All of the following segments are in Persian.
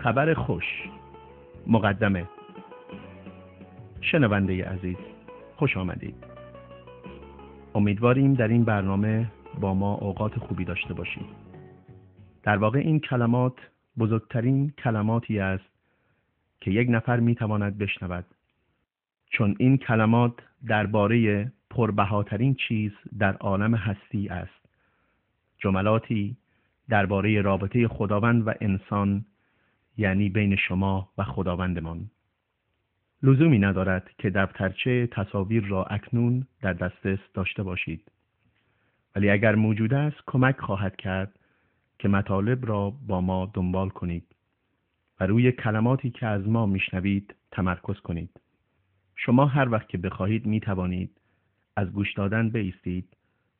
خبر خوش. مقدمه. شنونده عزیز، خوش آمدید. امیدواریم در این برنامه با ما اوقات خوبی داشته باشید. در واقع این کلمات بزرگترین کلماتی است که یک نفر میتواند بشنود، چون این کلمات درباره پربهاترین چیز در عالم هستی است. جملاتی درباره رابطه خداوند و انسان، یعنی بین شما و خداوندمان. لزومی ندارد که دفترچه تصاویر را اکنون در دسترس داشته باشید، ولی اگر موجود است کمک خواهد کرد که مطالب را با ما دنبال کنید و روی کلماتی که از ما میشنوید تمرکز کنید. شما هر وقت که بخواهید میتوانید از گوش دادن بایستید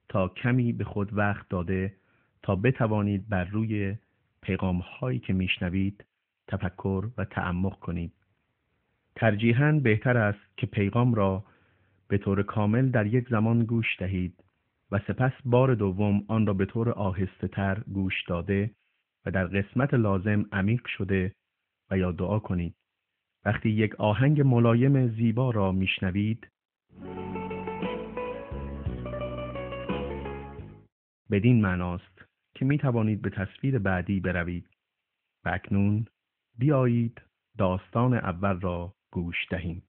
تا کمی به خود وقت داده تا بتوانید بر روی پیغام هایی که میشنوید تفکر و تعمق کنید. ترجیحاً بهتر است که پیغام را به طور کامل در یک زمان گوش دهید و سپس بار دوم آن را به طور آهسته تر گوش داده و در قسمت لازم عمیق شده و یا دعا کنید. وقتی یک آهنگ ملایم زیبا را میشنوید، بدین معناست که می توانید به تصویر بعدی بروید. و اکنون بیایید داستان اول را گوش دهیم.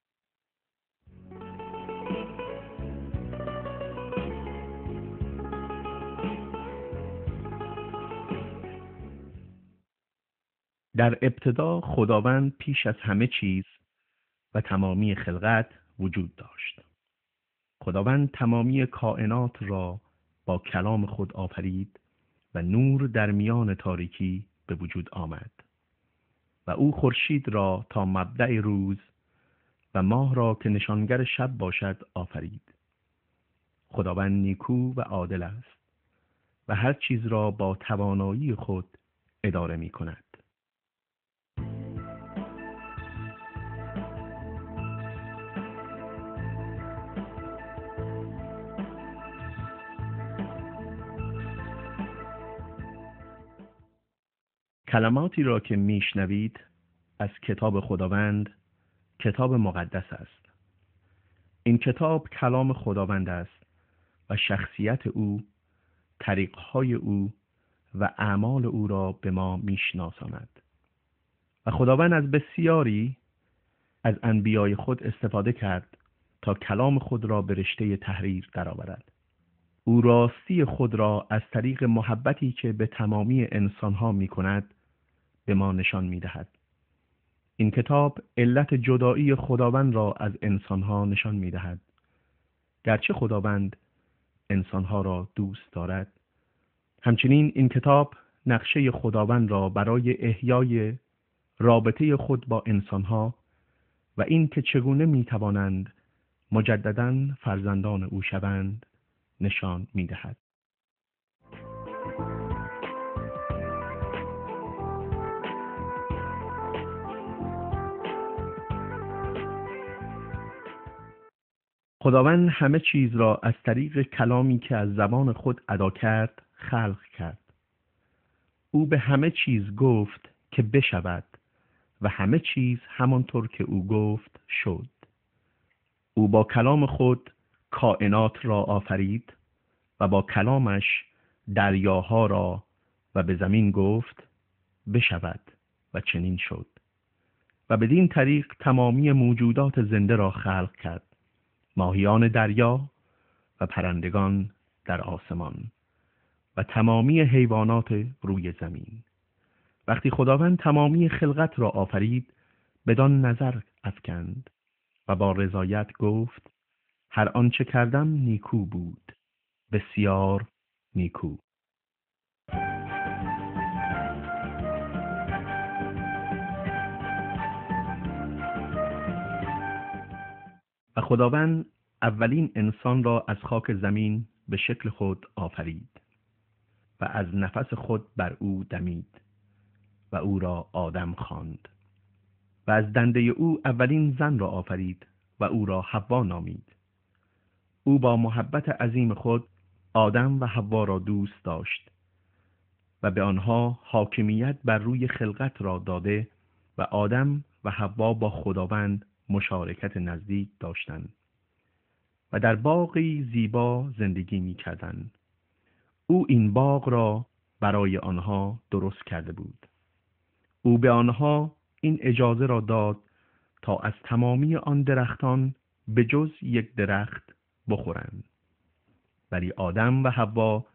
در ابتدا خداوند پیش از همه چیز و تمامی خلقت وجود داشت. خداوند تمامی کائنات را با کلام خود آفرید و نور در میان تاریکی به وجود آمد. و او خورشید را تا مبدأ روز و ماه را که نشانگر شب باشد آفرید. خداوند نیکو و عادل است و هر چیز را با توانایی خود اداره می کند. کلماتی را که میشنوید از کتاب خداوند، کتاب مقدس است. این کتاب کلام خداوند است و شخصیت او، طریقهای او و اعمال او را به ما میشناساند. و خداوند از بسیاری از انبیای خود استفاده کرد تا کلام خود را به رشته تحریر درآورد. او راستی خود را از طریق محبتی که به تمامی انسانها میکند به ما نشان میدهد. این کتاب علت جدایی خداوند را از انسانها نشان میدهد. گرچه خداوند انسانها را دوست دارد، همچنین این کتاب نقشه خداوند را برای احیای رابطه خود با انسانها و این که چگونه میتوانند مجدداً فرزندان او شوند نشان میدهد. خداوند همه چیز را از طریق کلامی که از زبان خود ادا کرد خلق کرد. او به همه چیز گفت که بشود و همه چیز همانطور که او گفت شد. او با کلام خود کائنات را آفرید و با کلامش دریاها را و به زمین گفت بشود و چنین شد. و بدین طریق تمامی موجودات زنده را خلق کرد، ماهیان دریا و پرندگان در آسمان و تمامی حیوانات روی زمین. وقتی خداوند تمامی خلقت را آفرید، بدان نظر افکند و با رضایت گفت هر آنچه کردم نیکو بود، بسیار نیکو. و خداوند اولین انسان را از خاک زمین به شکل خود آفرید و از نفس خود بر او دمید و او را آدم خواند. و از دنده او اولین زن را آفرید و او را حوا نامید. او با محبت عظیم خود آدم و حوا را دوست داشت و به آنها حاکمیت بر روی خلقت را داده و آدم و حوا با خداوند مشارکت نزدیک داشتند و در باغی زیبا زندگی می‌کردند. او این باغ را برای آنها درست کرده بود. او به آنها این اجازه را داد تا از تمامی آن درختان به جز یک درخت بخورند. ولی آدم و حوا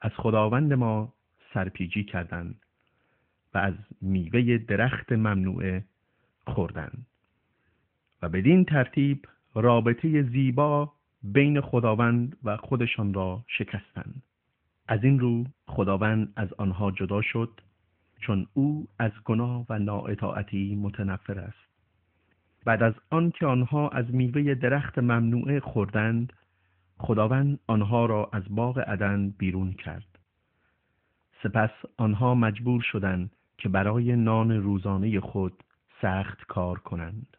از خداوند ما سرپیچی کردند و از میوه درخت ممنوعه خوردند و بدین ترتیب رابطه زیبا بین خداوند و خودشان را شکستند. از این رو خداوند از آنها جدا شد، چون او از گناه و نااطاعتی متنفر است. بعد از آن که آنها از میوه درخت ممنوعه خوردند، خداوند آنها را از باغ عدن بیرون کرد. سپس آنها مجبور شدند که برای نان روزانه خود سخت کار کنند.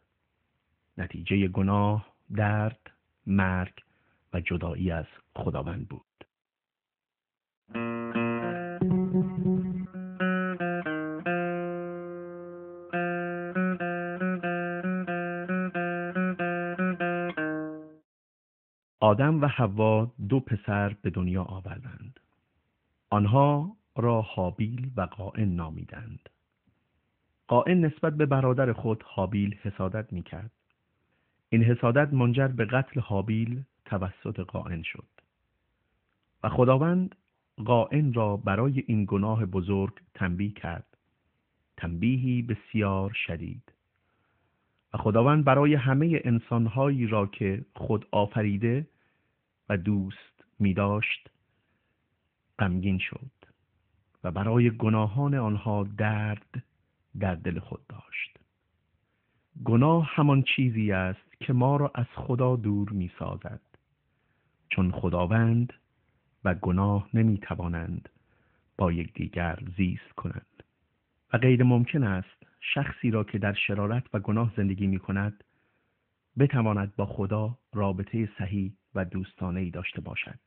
نتیجه گناه، درد، مرگ و جدایی از خداوند بود. آدم و حوا 2 پسر به دنیا آوردند. آنها را هابیل و قائن نامیدند. قائن نسبت به برادر خود هابیل حسادت می‌کرد. این حسادت منجر به قتل هابیل توسط قائن شد. و خداوند قائن را برای این گناه بزرگ تنبیه کرد. تنبیهی بسیار شدید. و خداوند برای همه انسان‌هایی را که خود آفریده و دوست می‌داشت غمگین شد و برای گناهان آنها درد در دل خود داشت. گناه همان چیزی است که ما را از خدا دور می‌سازد، چون خداوند و گناه نمی‌توانند با یکدیگر زیست کنند و غیر ممکن است شخصی را که در شرارت و گناه زندگی می‌کند بتواند با خدا رابطه صحیح و دوستانه‌ای داشته باشد.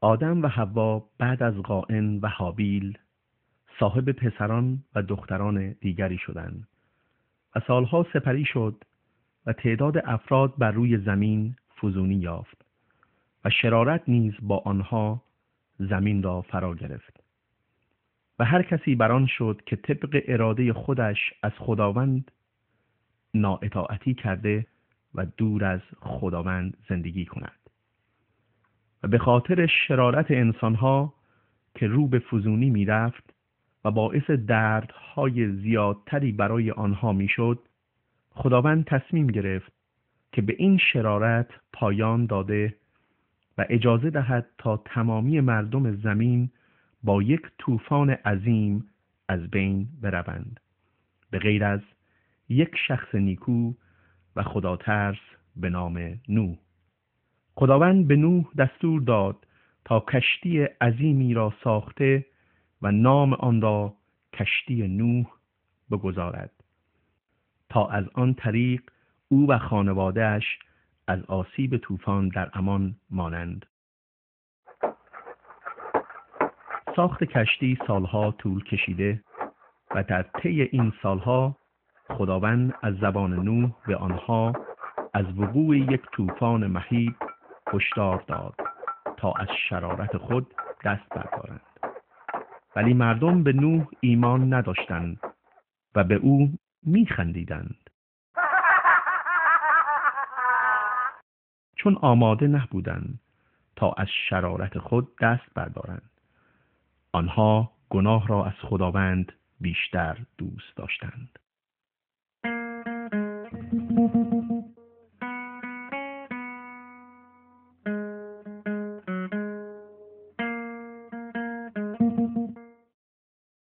آدم و حوا بعد از قائن و هابیل صاحب پسران و دختران دیگری شدند و سالها سپری شد و تعداد افراد بر روی زمین فزونی یافت و شرارت نیز با آنها زمین را فرا گرفت و هر کسی بران شد که طبق اراده خودش از خداوند نااطاعتی کرده و دور از خداوند زندگی کند. و به خاطر شرارت انسانها که رو به فزونی می رفت و باعث دردهای زیادتری برای آنها می شد، خداوند تصمیم گرفت که به این شرارت پایان داده و اجازه دهد تا تمامی مردم زمین با یک طوفان عظیم از بین بروند، به غیر از یک شخص نیکو و خداترس به نام نوح. خداوند به نوح دستور داد تا کشتی عظیمی را ساخته و نام آن را کشتی نوح بگذارد تا از آن طریق او و خانواده‌اش از آسیب طوفان در امان مانند. ساخت کشتی سالها طول کشیده و در طی این سالها خداوند از زبان نوح به آنها از وقوع یک طوفان مهیب هشدار داد تا از شرارت خود دست بردارند. ولی مردم به نوح ایمان نداشتند و به او می‌خندیدند، چون آماده نبودند تا از شرارت خود دست بردارند. آنها گناه را از خداوند بیشتر دوست داشتند.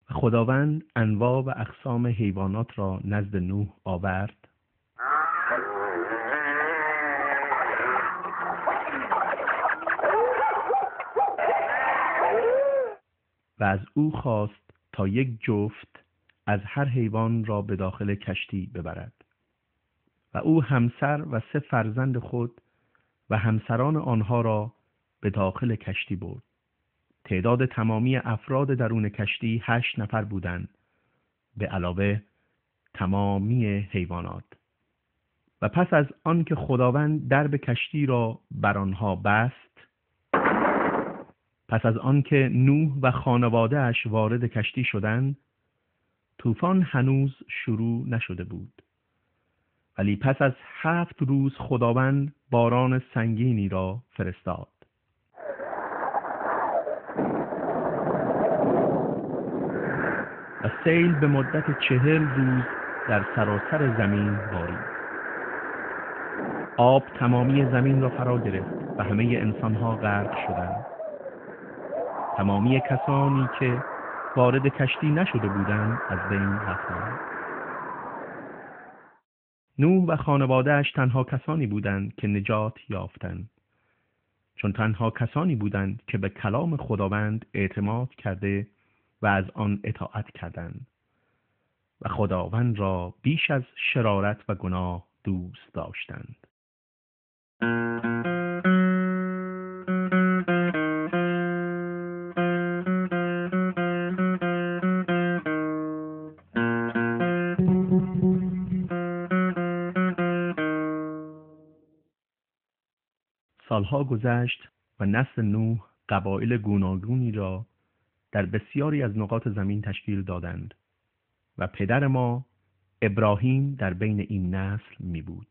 خداوند انواع و اقسام حیوانات را نزد نوح آورد و از او خواست تا یک جفت از هر حیوان را به داخل کشتی ببرد و او همسر و 3 فرزند خود و همسران آنها را به داخل کشتی برد. تعداد تمامی افراد درون کشتی 8 نفر بودند، به علاوه تمامی حیوانات. و پس از آن که خداوند درب کشتی را بر آنها بست، پس از آن که نوح و خانواده اش وارد کشتی شدند، طوفان هنوز شروع نشده بود. ولی پس از 7 روز خداوند باران سنگینی را فرستاد. و سیل به مدت 40 روز در سراسر زمین بارید. آب تمامی زمین را فرا گرفت و همه انسانها غرق شدند. تمامی کسانی که وارد کشتی نشده بودند از بین رفتند. نوح و خانواده‌اش تنها کسانی بودند که نجات یافتند، چون تنها کسانی بودند که به کلام خداوند اعتماد کرده و از آن اطاعت کردند و خداوند را بیش از شرارت و گناه دوست داشتند. سالها گذشت و نسل نوح قبایل گوناگونی را در بسیاری از نقاط زمین تشکیل دادند و پدر ما ابراهیم در بین این نسل می بود.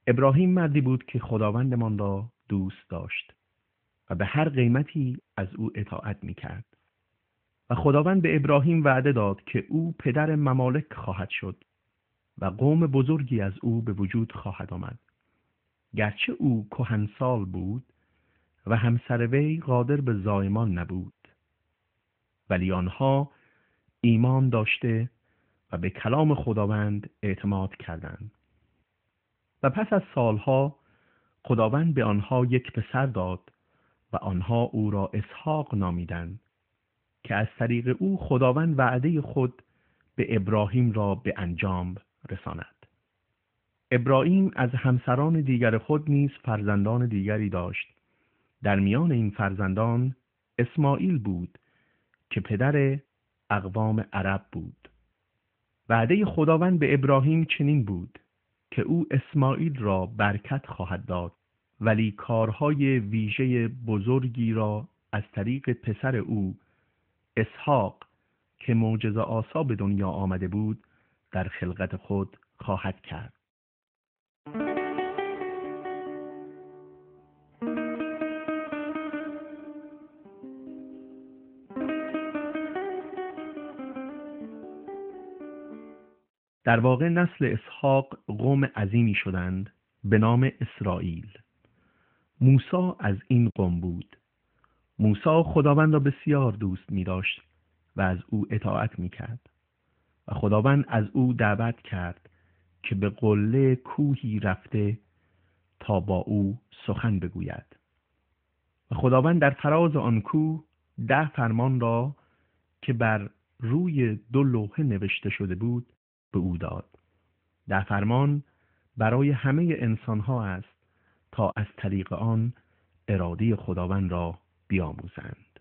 ابراهیم مردی بود که خداوندمان را دوست داشت و به هر قیمتی از او اطاعت می کرد. و خداوند به ابراهیم وعده داد که او پدر ممالک خواهد شد و قوم بزرگی از او به وجود خواهد آمد. گرچه او کهنسال بود و همسر وی قادر به زایمان نبود، ولی آنها ایمان داشته و به کلام خداوند اعتماد کردند. و پس از سالها خداوند به آنها یک پسر داد و آنها او را اسحاق نامیدند که از طریق او خداوند وعده خود به ابراهیم را به انجام رساند. ابراهیم از همسران دیگر خود نیز فرزندان دیگری داشت. در میان این فرزندان اسماعیل بود که پدر اقوام عرب بود. وعده خداوند به ابراهیم چنین بود که او اسماعیل را برکت خواهد داد، ولی کارهای ویژه بزرگی را از طریق پسر او اسحاق که معجزه آسا به دنیا آمده بود در خلقت خود خواهد کرد. در واقع نسل اسحاق قوم عظیمی شدند به نام اسرائیل. موسی از این قوم بود. موسی خداوند را بسیار دوست می داشت و از او اطاعت می کرد و خداوند از او دعوت کرد که به قله کوهی رفته تا با او سخن بگوید. و خداوند در فراز آن کوه 10 فرمان را که بر روی 2 لوحه نوشته شده بود به او داد. 10 فرمان برای همه انسانها است تا از طریق آن اراده خداوند را بیاموزند.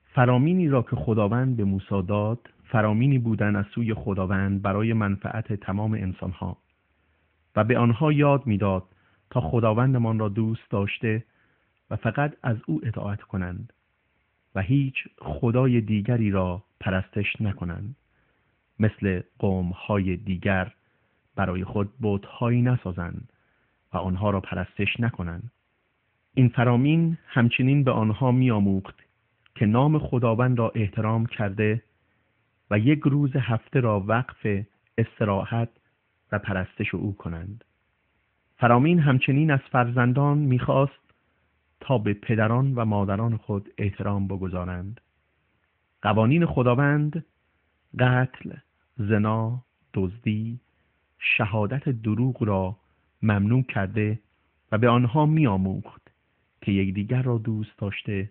فرامینی را که خداوند به موسی داد، فرامینی بودند از سوی خداوند برای منفعت تمام انسانها و به آنها یاد می‌داد تا خداوندمان را دوست داشته و فقط از او اطاعت کنند و هیچ خدای دیگری را پرستش نکنند، مثل قوم‌های دیگر برای خود بت‌هایی نسازند و آنها را پرستش نکنند. این فرامین همچنین به آنها می‌آموخت که نام خداوند را احترام کرده و 1 روز هفته را وقف استراحت و پرستش او کنند. فرامین همچنین از فرزندان می‌خواست تا به پدران و مادران خود احترام بگذارند. قوانین خداوند قتل، زنا، دزدی، شهادت دروغ را ممنوع کرده و به آنها می‌آموخت که یکدیگر را دوست داشته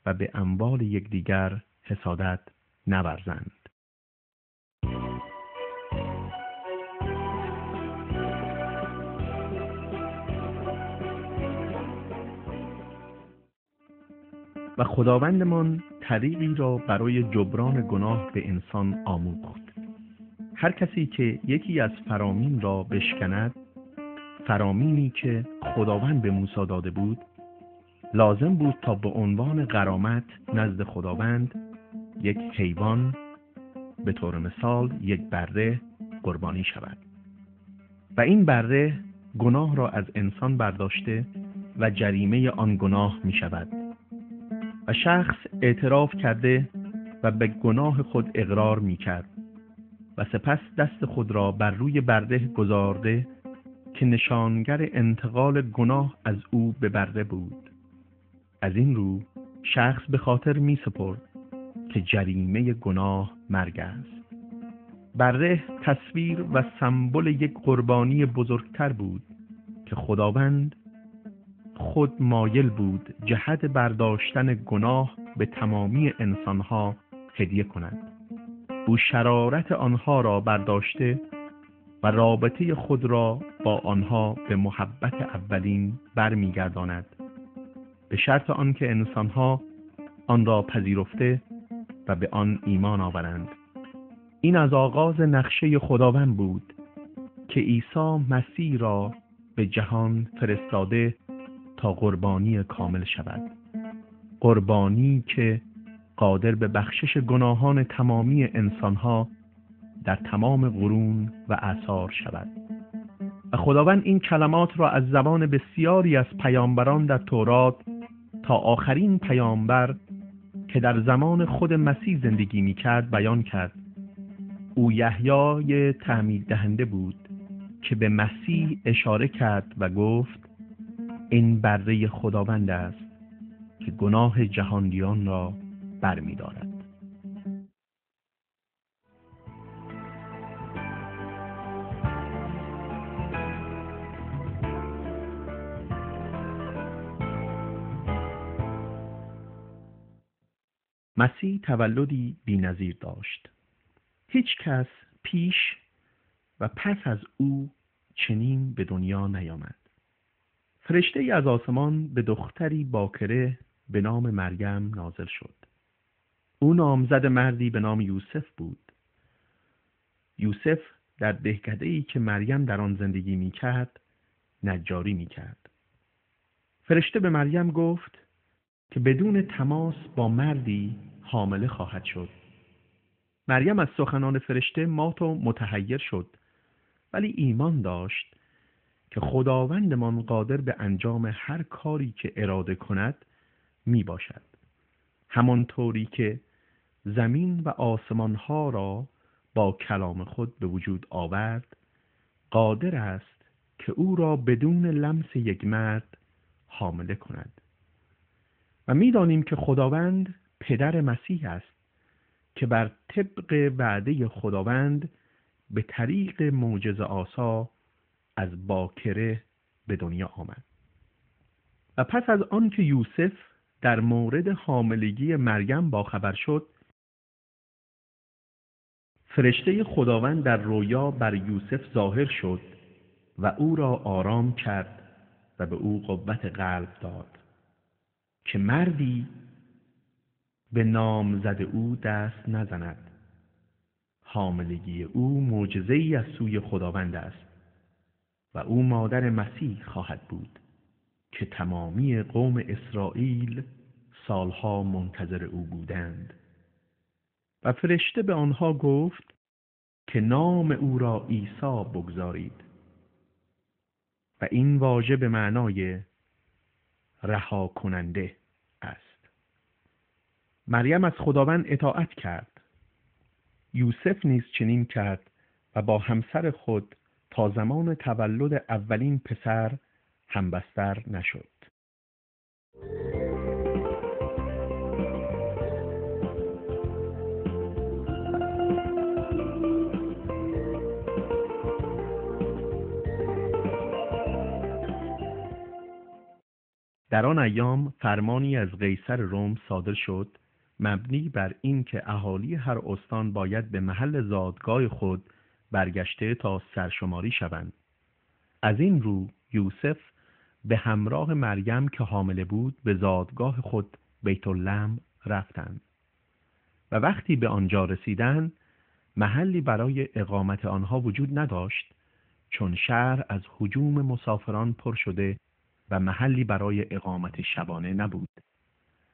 و به اموال یکدیگر حسادت نورزند. و خداوندمان طریقی را برای جبران گناه به انسان آموخت. هر کسی که یکی از فرامین را بشکند، فرامینی که خداوند به موسی داده بود، لازم بود تا به عنوان غرامت نزد خداوند یک حیوان، به طور مثال یک بره، قربانی شود. و این بره گناه را از انسان برداشته و جریمه آن گناه می شود. و شخص اعتراف کرده و به گناه خود اقرار می کرد و سپس دست خود را بر روی بره گذارده که نشانگر انتقال گناه از او به بره بود. از این رو شخص به خاطر می سپرد که جریمه گناه مرگ است. بره تصویر و سمبل یک قربانی بزرگتر بود که خداوند خود مایل بود جهت برداشتن گناه به تمامی انسانها هدیه کند. او شرارت آنها را برداشته و رابطه خود را با آنها به محبت اولین برمیگرداند، به شرط آنکه انسانها آن را پذیرفته و به آن ایمان آورند. این از آغاز نقشه خداوند بود که عیسی مسیح را به جهان فرستاده تا قربانی کامل شود. قربانی که قادر به بخشش گناهان تمامی انسانها در تمام قرون و اعصار شود. و خداوند این کلمات را از زبان بسیاری از پیامبران در تورات تا آخرین پیامبر که در زمان خود مسیح زندگی می‌کرد بیان کرد. او یحیای تعمید دهنده بود که به مسیح اشاره کرد و گفت این بره خداوند است که گناه جهانیان را برمی‌دارد. مسیح تولدی بی‌نظیر داشت. هیچ کس پیش و پس از او چنین به دنیا نیامد. فرشته‌ای از آسمان به دختری باکره به نام مریم نازل شد. او نامزد مردی به نام یوسف بود. یوسف در دهکده‌ای که مریم در آن زندگی می‌کرد، نجاری می‌کرد. فرشته به مریم گفت که بدون تماس با مردی حامله خواهد شد. مریم از سخنان فرشته مات و متحیر شد، ولی ایمان داشت که خداوندمان قادر به انجام هر کاری که اراده کند می باشد. همانطوری که زمین و آسمانها را با کلام خود به وجود آورد، قادر است که او را بدون لمس یک مرد حامله کند. و می دانیم که خداوند پدر مسیح است که بر طبق وعده خداوند به طریق معجزه آسا از باکره به دنیا آمد. و پس از آن که یوسف در مورد حاملگی مریم باخبر شد، فرشته خداوند در رویا بر یوسف ظاهر شد و او را آرام کرد و به او قوت قلب داد که مردی به نامزد او دست نزند. حاملگی او معجزه‌ای از سوی خداوند است و او مادر مسیح خواهد بود که تمامی قوم اسرائیل سالها منتظر او بودند. و فرشته به آنها گفت که نام او را عیسی بگذارید. و این واژه به معنای رها کننده است. مریم از خداوند اطاعت کرد. یوسف نیز چنین کرد و با همسر خود تا زمان تولد اولین پسر همبستر نشد. در آن ایام فرمانی از قیصر روم صادر شد مبنی بر این که اهالی هر استان باید به محل زادگاه خود برگشته تا سرشماری شوند. از این رو یوسف به همراه مریم که حامله بود به زادگاه خود بیت لحم رفتند و وقتی به آنجا رسیدند محلی برای اقامت آنها وجود نداشت، چون شهر از هجوم مسافران پر شده و محلی برای اقامت شبانه نبود.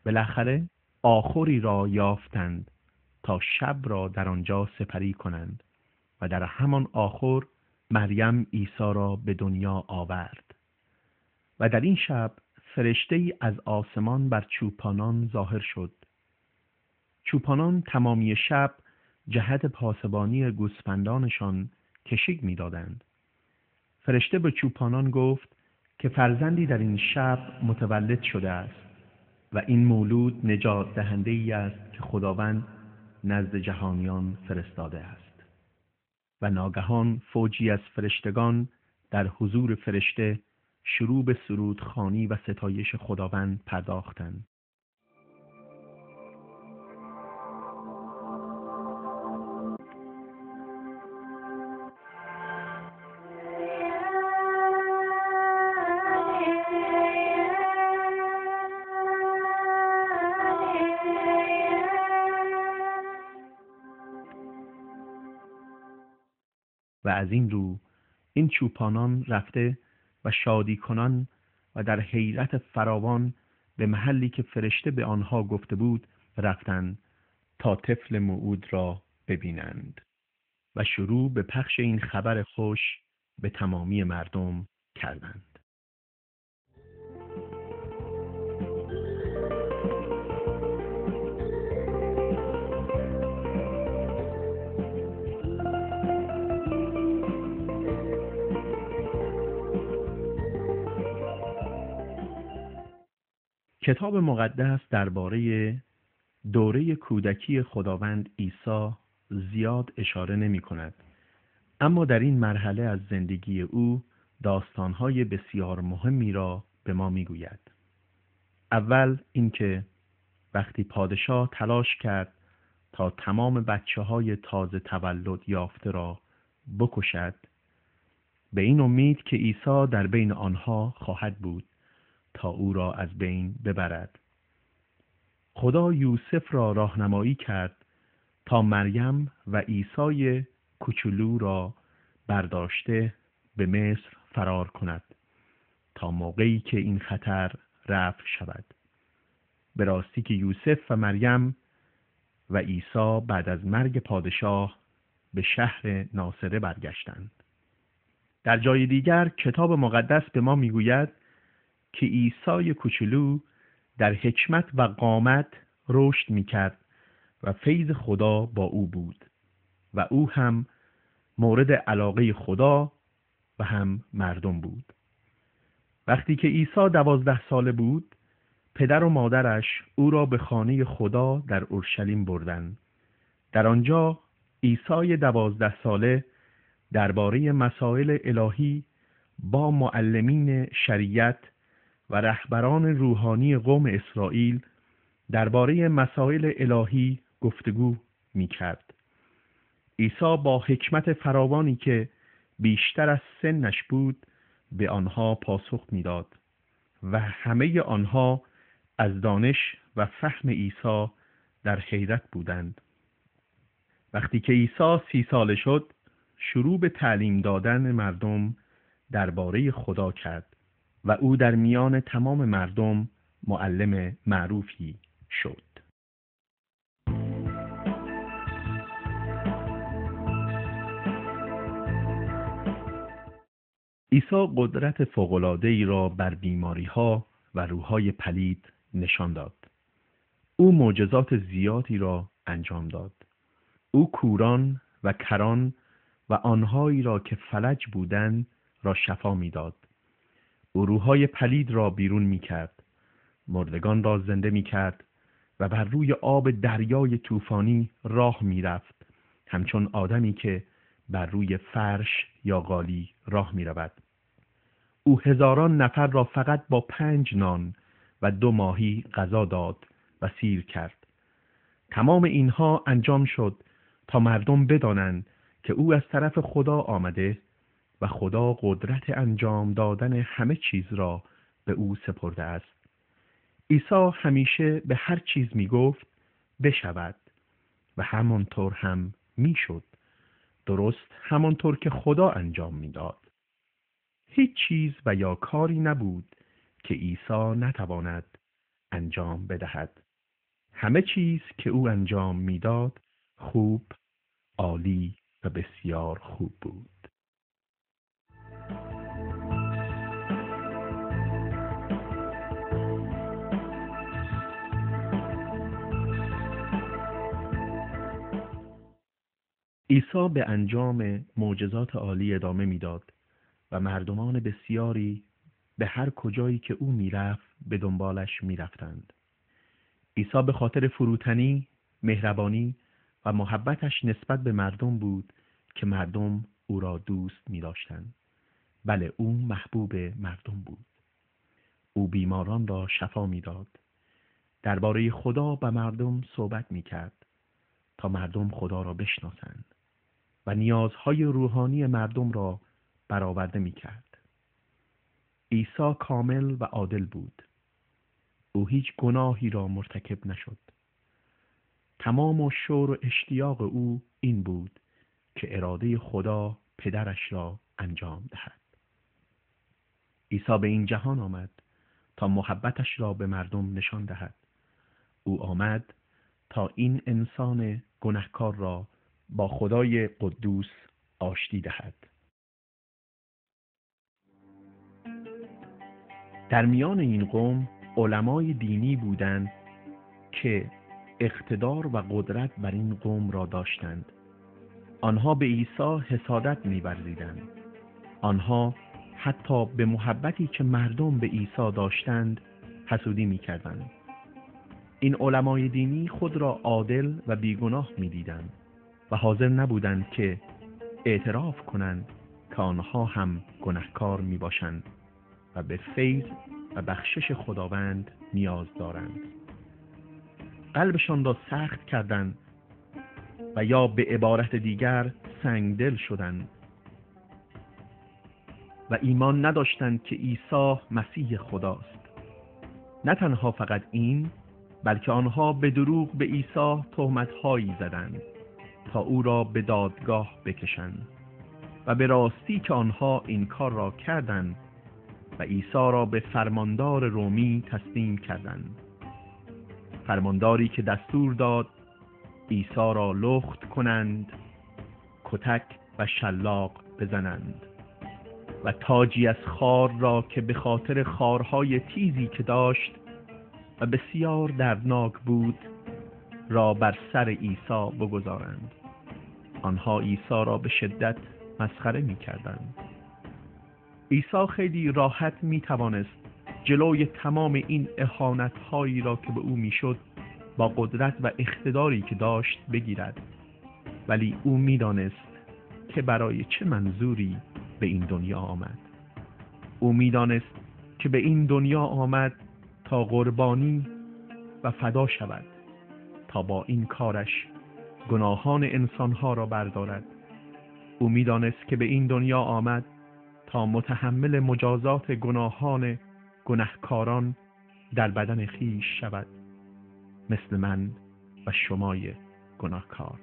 بالاخره آخری را یافتند تا شب را در آنجا سپری کنند و در همان آخر مریم عیسی را به دنیا آورد. و در این شب فرشته‌ای از آسمان بر چوپانان ظاهر شد. چوپانان تمامی شب جهت پاسبانی گوسفندانشان کشیک می‌دادند. فرشته به چوپانان گفت که فرزندی در این شب متولد شده است و این مولود نجات دهنده‌ای است که خداوند نزد جهانیان فرستاده است. و ناگهان فوجی از فرشتگان در حضور فرشته شروع به سرودخوانی و ستایش خداوند پرداختند. و از این رو این چوپانان رفته و شادی کنان و در حیرت فراوان به محلی که فرشته به آنها گفته بود رفتند تا طفل موعود را ببینند و شروع به پخش این خبر خوش به تمامی مردم کردند. کتاب مقدس درباره دوره کودکی خداوند عیسی زیاد اشاره نمی کند، اما در این مرحله از زندگی او داستانهای بسیار مهمی را به ما می گوید. اول اینکه وقتی پادشاه تلاش کرد تا تمام بچه‌های تازه تولد یافته را بکشد، به این امید که عیسی در بین آنها خواهد بود تا او را از بین ببرد. خدا یوسف را راهنمایی کرد تا مریم و عیسی کوچولو را برداشته به مصر فرار کند تا موقعی که این خطر رفع شود. به راستی که یوسف و مریم و عیسی بعد از مرگ پادشاه به شهر ناصره برگشتند. در جای دیگر کتاب مقدس به ما میگوید که عیسی کوچولو در حکمت و قامت رشد میکرد و فیض خدا با او بود و او هم مورد علاقه خدا و هم مردم بود. وقتی که عیسی 12 ساله بود، پدر و مادرش او را به خانه خدا در اورشلیم بردند. در آنجا عیسی 12 ساله درباره مسائل الهی با معلمین شریعت و رهبران روحانی قوم اسرائیل درباره مسائل الهی گفتگو می‌کرد. عیسی با حکمت فراوانی که بیشتر از سنش بود به آنها پاسخ می‌داد و همه آنها از دانش و فهم عیسی در حیرت بودند. وقتی که عیسی 30 ساله شد، شروع به تعلیم دادن مردم درباره خدا کرد و او در میان تمام مردم معلم معروفی شد. عیسی قدرت فوق‌العاده‌ای را بر بیماری‌ها و روح‌های پلید نشان داد. او معجزات زیادی را انجام داد. او کوران و کران و آنهایی را که فلج بودند را شفا می‌داد. او روح‌های پلید را بیرون می‌کرد، مردگان را زنده می‌کرد و بر روی آب دریای طوفانی راه می‌رفت، همچون آدمی که بر روی فرش یا قالی راه می‌رود. او هزاران نفر را فقط با 5 نان و 2 ماهی غذا داد و سیر کرد. تمام اینها انجام شد تا مردم بدانند که او از طرف خدا آمده و خدا قدرت انجام دادن همه چیز را به او سپرده است. عیسی همیشه به هر چیز می گفت بشود و همانطور هم می شد. درست همانطور که خدا انجام می داد. هیچ چیز و یا کاری نبود که عیسی نتواند انجام بدهد. همه چیز که او انجام می داد خوب، عالی و بسیار خوب بود. عیسی به انجام معجزات عالی ادامه میداد و مردمان بسیاری به هر کجایی که او میرفت به دنبالش میرفتند. عیسی به خاطر فروتنی، مهربانی و محبتش نسبت به مردم بود که مردم او را دوست می‌داشتند. بله، او محبوب مردم بود. او بیماران را شفا می‌داد. درباره خدا با مردم صحبت می‌کرد تا مردم خدا را بشناسند و نیازهای روحانی مردم را برآورده می‌کرد. عیسی کامل و عادل بود. او هیچ گناهی را مرتکب نشد. تمام و شور و اشتیاق او این بود که اراده خدا پدرش را انجام دهد. عیسی به این جهان آمد تا محبتش را به مردم نشان دهد. او آمد تا این انسان گنهکار را با خدای قدوس آشتی دهد. در میان این قوم علمای دینی بودند که اقتدار و قدرت بر این قوم را داشتند. آنها به عیسی حسادت می‌ورزیدند. آنها حتی به محبتی که مردم به عیسی داشتند حسودی می‌کردند. این علمای دینی خود را عادل و بیگناه می‌دیدند و حاضر نبودند که اعتراف کنند که آنها هم گناهکار می‌باشند و به فیض و بخشش خداوند نیاز دارند. قلبشان را سخت کردند و یا به عبارت دیگر سنگدل شدند و ایمان نداشتند که عیسی مسیح خداست. نه تنها فقط این، بلکه آنها به دروغ به عیسی تهمت‌هایی زدند تا او را به دادگاه بکشند و به راستی که آنها این کار را کردند و عیسی را به فرماندار رومی تسلیم کردند. فرمانداری که دستور داد عیسی را لخت کنند، کتک و شلاق بزنند و تاجی از خار را که به خاطر خارهای تیزی که داشت و بسیار دردناک بود را بر سر عیسی بگذارند. آنها عیسی را به شدت مسخره می کردند. عیسی خیلی راحت می توانست جلوی تمام این اهانت‌هایی را که به او میشد با قدرت و اقتداری که داشت بگیرد، ولی او میدانست که برای چه منظوری به این دنیا آمد. او میدانست که به این دنیا آمد تا قربانی و فدا شود، تا با این کارش گناهان انسانها را بردارد. او میدانست که به این دنیا آمد تا متحمل مجازات گناهان گناهکاران در بدن خویش شود، مثل من و شمای گناهکار.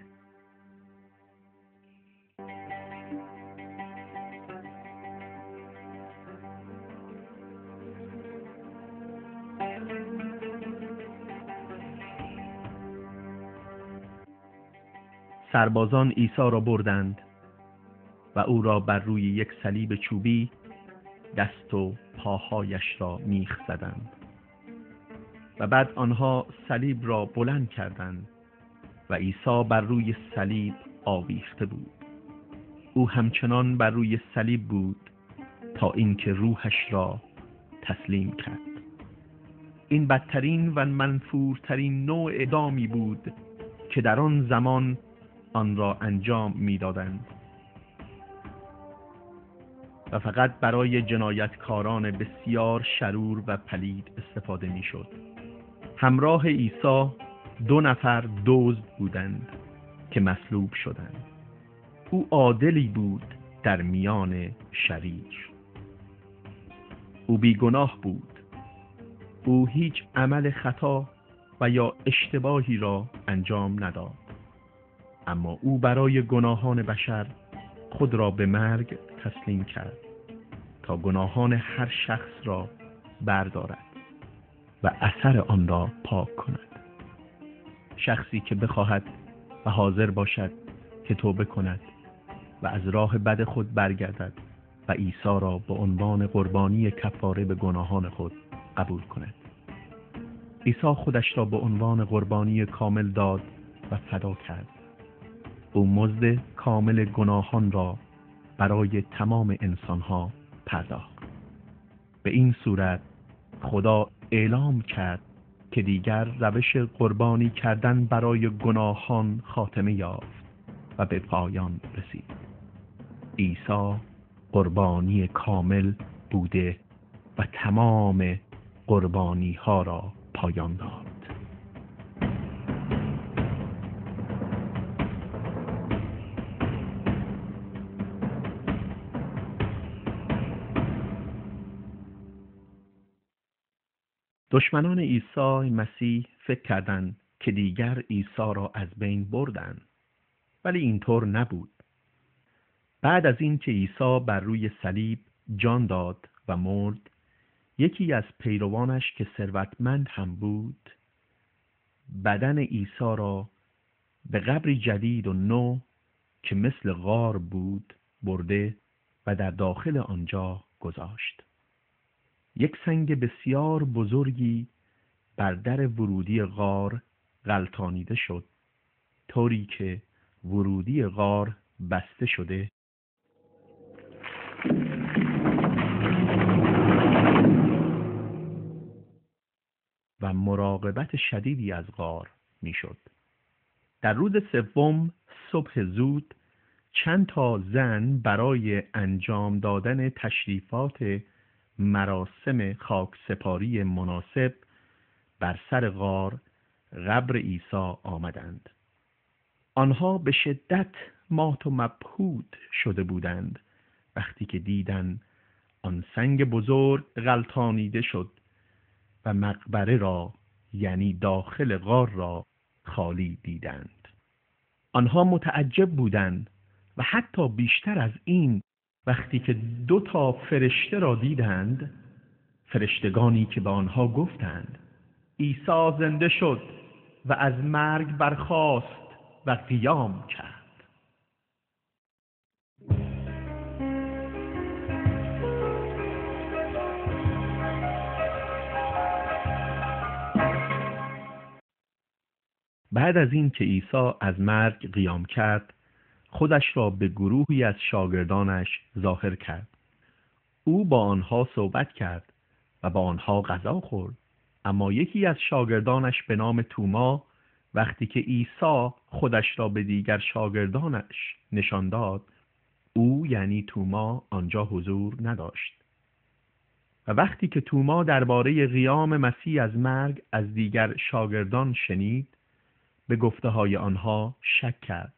سربازان عیسی را بردند و او را بر روی یک صلیب چوبی دست و پاهایش را میخ زدند و بعد آنها صلیب را بلند کردند و عیسی بر روی صلیب آویخته بود. او همچنان بر روی صلیب بود تا اینکه روحش را تسلیم کرد. این بدترین و منفورترین نوع اعدامی بود که در آن زمان آن را انجام می‌دادند. و فقط برای جنایتکاران بسیار شرور و پلید استفاده میشد. همراه عیسی 2 نفر دزد بودند که مصلوب شدند. او عادلی بود در میان شریر. او بیگناه بود. او هیچ عمل خطا و یا اشتباهی را انجام نداد. اما او برای گناهان بشر خود را به مرگ تسلیم کرد تا گناهان هر شخص را بردارد و اثر آن را پاک کند. شخصی که بخواهد و حاضر باشد که توبه کند و از راه بد خود برگردد و عیسی را به عنوان قربانی کفاره به گناهان خود قبول کند. عیسی خودش را به عنوان قربانی کامل داد و فدا کرد. او مزد کامل گناهان را برای تمام انسانها پرداخت. به این صورت خدا اعلام کرد که دیگر روش قربانی کردن برای گناهان خاتمه یافت و به پایان رسید. عیسی قربانی کامل بوده و تمام قربانی ها را پایان داد. دشمنان عیسی مسیح فکر کردند که دیگر عیسی را از بین بردند، ولی اینطور نبود. بعد از این که عیسی بر روی صلیب جان داد و مرد، یکی از پیروانش که ثروتمند هم بود، بدن عیسی را به قبری جدید و نو که مثل غار بود برده و در داخل آنجا گذاشت. یک سنگ بسیار بزرگی بر در ورودی غار غلطانیده شد، طوری که ورودی غار بسته شده و مراقبت شدیدی از غار میشد. در روز سوم صبح زود چند تا زن برای انجام دادن تشریفات مراسم خاکسپاری مناسب بر سر غار قبر عیسی آمدند. آنها به شدت مات و مبهوت شده بودند وقتی که دیدند آن سنگ بزرگ غلطانیده شد و مقبره را، یعنی داخل غار را، خالی دیدند. آنها متعجب بودند و حتی بیشتر از این وقتی که 2 فرشته را دیدند، فرشتگانی که به آنها گفتند عیسی زنده شد و از مرگ برخاست و قیام کرد. بعد از این که عیسی از مرگ قیام کرد، خودش را به گروهی از شاگردانش ظاهر کرد. او با آنها صحبت کرد و با آنها غذا خورد. اما یکی از شاگردانش به نام توما وقتی که عیسی خودش را به دیگر شاگردانش نشان داد، او یعنی توما آنجا حضور نداشت. و وقتی که توما درباره قیام مسیح از مرگ از دیگر شاگردان شنید، به گفته های آنها شک کرد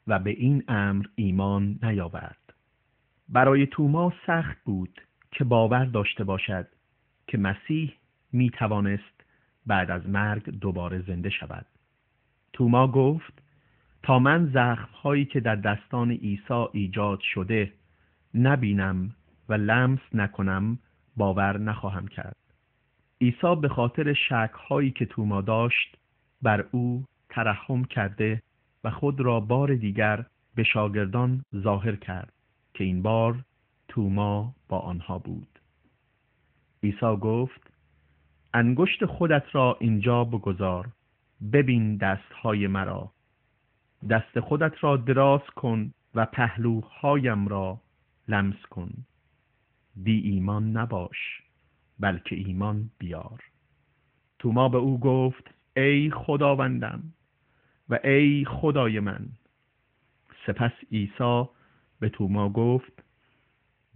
و به این امر ایمان نیاورد. برای توما سخت بود که باور داشته باشد که مسیح می توانست بعد از مرگ دوباره زنده شود. توما گفت تا من زخم‌هایی که در دستان عیسی ایجاد شده نبینم و لمس نکنم باور نخواهم کرد. عیسی به خاطر شک‌هایی که توما داشت بر او ترحم کرده و خود را بار دیگر به شاگردان ظاهر کرد که این بار توما با آنها بود. عیسی گفت انگشت خودت را اینجا بگذار، ببین دستهای مرا. دست خودت را دراز کن و پهلوهایم را لمس کن. بی ایمان نباش، بلکه ایمان بیار. توما به او گفت ای خداوندم و ای خدای من. سپس عیسی به توما گفت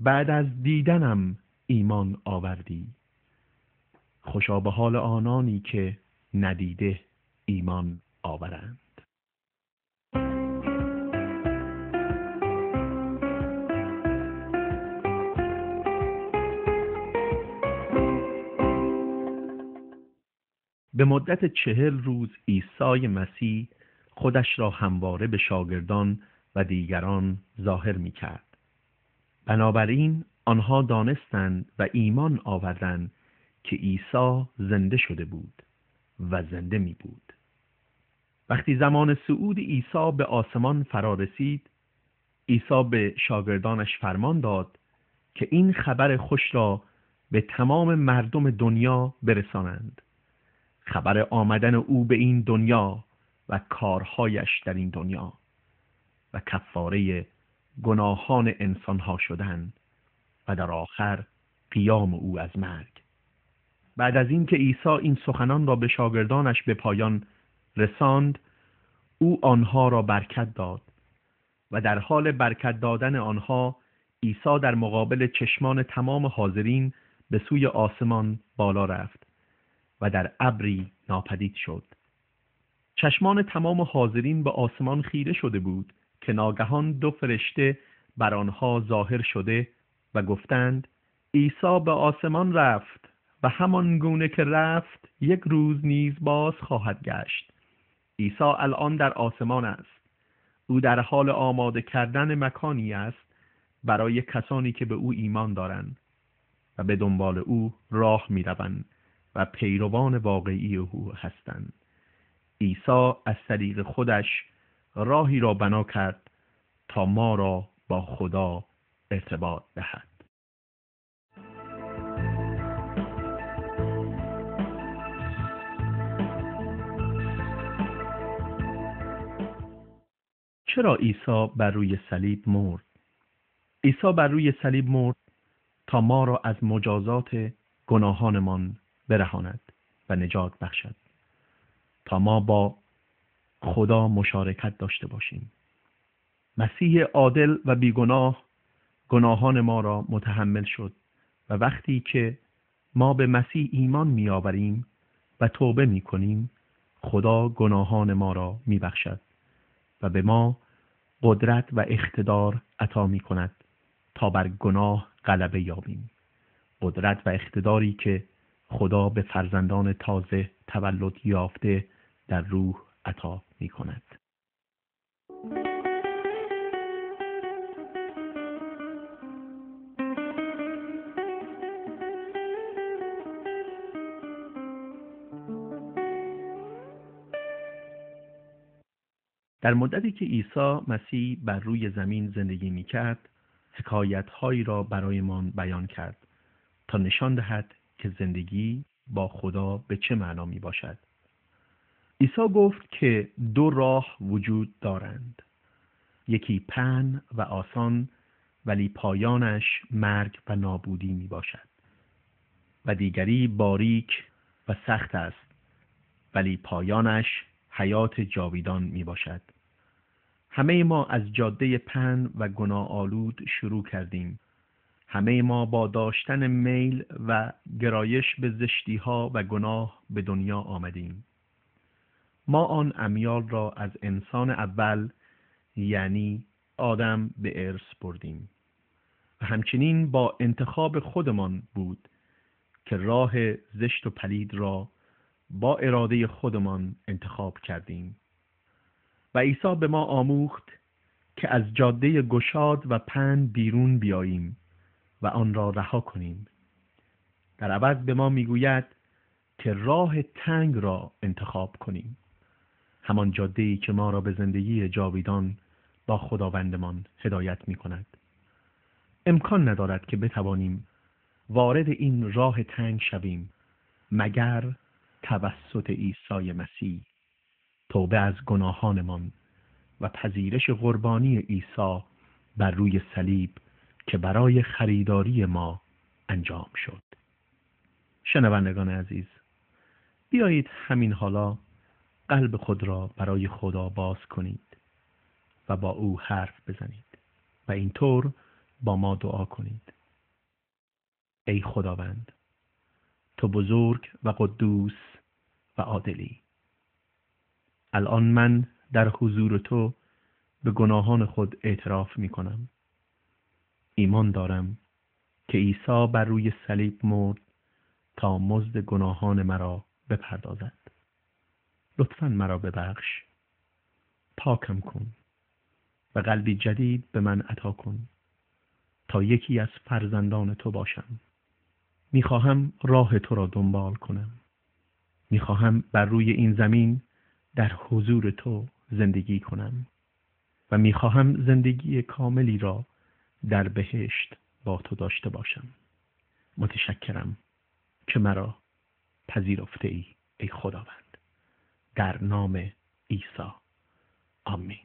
بعد از دیدنم ایمان آوردی. خوشا به حال آنانی که ندیده ایمان آورند. به مدت 40 روز عیسی مسیح خودش را همواره به شاگردان و دیگران ظاهر می کرد. بنابراین آنها دانستند و ایمان آوردند که عیسی زنده شده بود و زنده می بود. وقتی زمان صعود عیسی به آسمان فرا رسید، عیسی به شاگردانش فرمان داد که این خبر خوش را به تمام مردم دنیا برسانند. خبر آمدن او به این دنیا و کارهایش در این دنیا و کفاره گناهان انسانها شدن و در آخر قیام او از مرگ. بعد از اینکه عیسی این سخنان را به شاگردانش به پایان رساند، او آنها را برکت داد و در حال برکت دادن آنها عیسی در مقابل چشمان تمام حاضرین به سوی آسمان بالا رفت و در ابری ناپدید شد. چشمان تمام حاضرین به آسمان خیره شده بود که ناگهان 2 فرشته بر آنها ظاهر شده و گفتند: عیسی به آسمان رفت و همان گونه که رفت 1 روز نیز باز خواهد گشت. عیسی الان در آسمان است. او در حال آماده کردن مکانی است برای کسانی که به او ایمان دارند و به دنبال او راه می‌روند و پیروان واقعی او هستند. عیسی از طریق خودش راهی را بنا کرد تا ما را با خدا ارتباط دهد. چرا عیسی بر روی صلیب مرد؟ عیسی بر روی صلیب مرد تا ما را از مجازات گناهانمان برهاند و نجات بخشد، تا ما با خدا مشارکت داشته باشیم. مسیح عادل و بیگناه گناهان ما را متحمل شد و وقتی که ما به مسیح ایمان می‌آوریم و توبه می‌کنیم، خدا گناهان ما را می‌بخشد و به ما قدرت و اقتدار عطا می‌کند تا بر گناه غلبه یابیم. قدرت و اقتداری که خدا به فرزندان تازه تولد یافته در روح عطا می‌کند. در مدتی که عیسی مسیح بر روی زمین زندگی می‌کرد، حکایت‌هایی را برایمان بیان کرد تا نشان دهد که زندگی با خدا به چه معنا می‌باشد. عیسی گفت که 2 راه وجود دارند. یکی پهن و آسان ولی پایانش مرگ و نابودی می‌باشد و دیگری باریک و سخت است ولی پایانش حیات جاویدان میباشد. همه ما از جاده پهن و گناه آلود شروع کردیم. همه ما با داشتن میل و گرایش به زشتی ها و گناه به دنیا آمدیم. ما آن امیال را از انسان اول یعنی آدم به ارث بردیم و همچنین با انتخاب خودمان بود که راه زشت و پلید را با اراده خودمان انتخاب کردیم و عیسی به ما آموخت که از جاده گشاد و پهن بیرون بیاییم و آن را رها کنیم. در عوض به ما میگوید که راه تنگ را انتخاب کنیم، همان جاده‌ای که ما را به زندگی جاویدان با خداوندمان هدایت می‌کند. امکان ندارد که بتوانیم وارد این راه تنگ شویم مگر توسط عیسی مسیح، توبه از گناهانمان و پذیرش قربانی عیسی بر روی صلیب که برای خریداری ما انجام شد. شنوندگان عزیز، بیایید همین حالا قلب خود را برای خدا باز کنید و با او حرف بزنید و اینطور با ما دعا کنید. ای خداوند، تو بزرگ و قدوس و عادلی. الان من در حضور تو به گناهان خود اعتراف می کنم. ایمان دارم که عیسی بر روی صلیب مرد تا مزد گناهان مرا بپردازد. لطفاً مرا ببخش، پاکم کن و قلبی جدید به من عطا کن تا یکی از فرزندان تو باشم. میخواهم راه تو را دنبال کنم. میخواهم بر روی این زمین در حضور تو زندگی کنم و میخواهم زندگی کاملی را در بهشت با تو داشته باشم. متشکرم که مرا پذیرفته ای خداوند. در نام عیسی. آمین.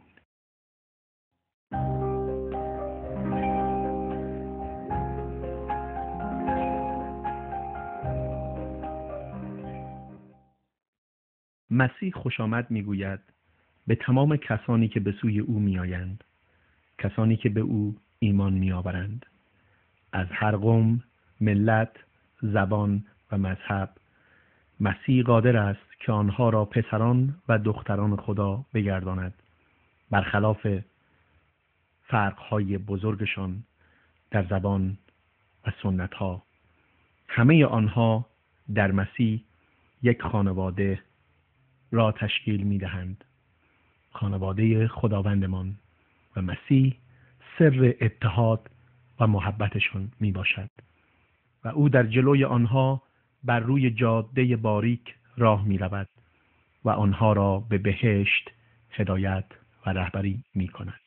مسیح خوش آمد میگوید به تمام کسانی که به سوی او میآیند، کسانی که به او ایمان میآورند، از هر قوم، ملت، زبان و مذهب. مسیح قادر است که آنها را پسران و دختران خدا بگرداند، برخلاف فرق‌های بزرگشان در زبان و سنت‌ها. همه آنها در مسیح یک خانواده را تشکیل می‌دهند. خانواده خداوندمان و مسیح سر اتحاد و محبتشان میباشد و او در جلوی آنها بر روی جاده باریک راه میرود و آنها را به بهشت هدایت و رهبری میکند.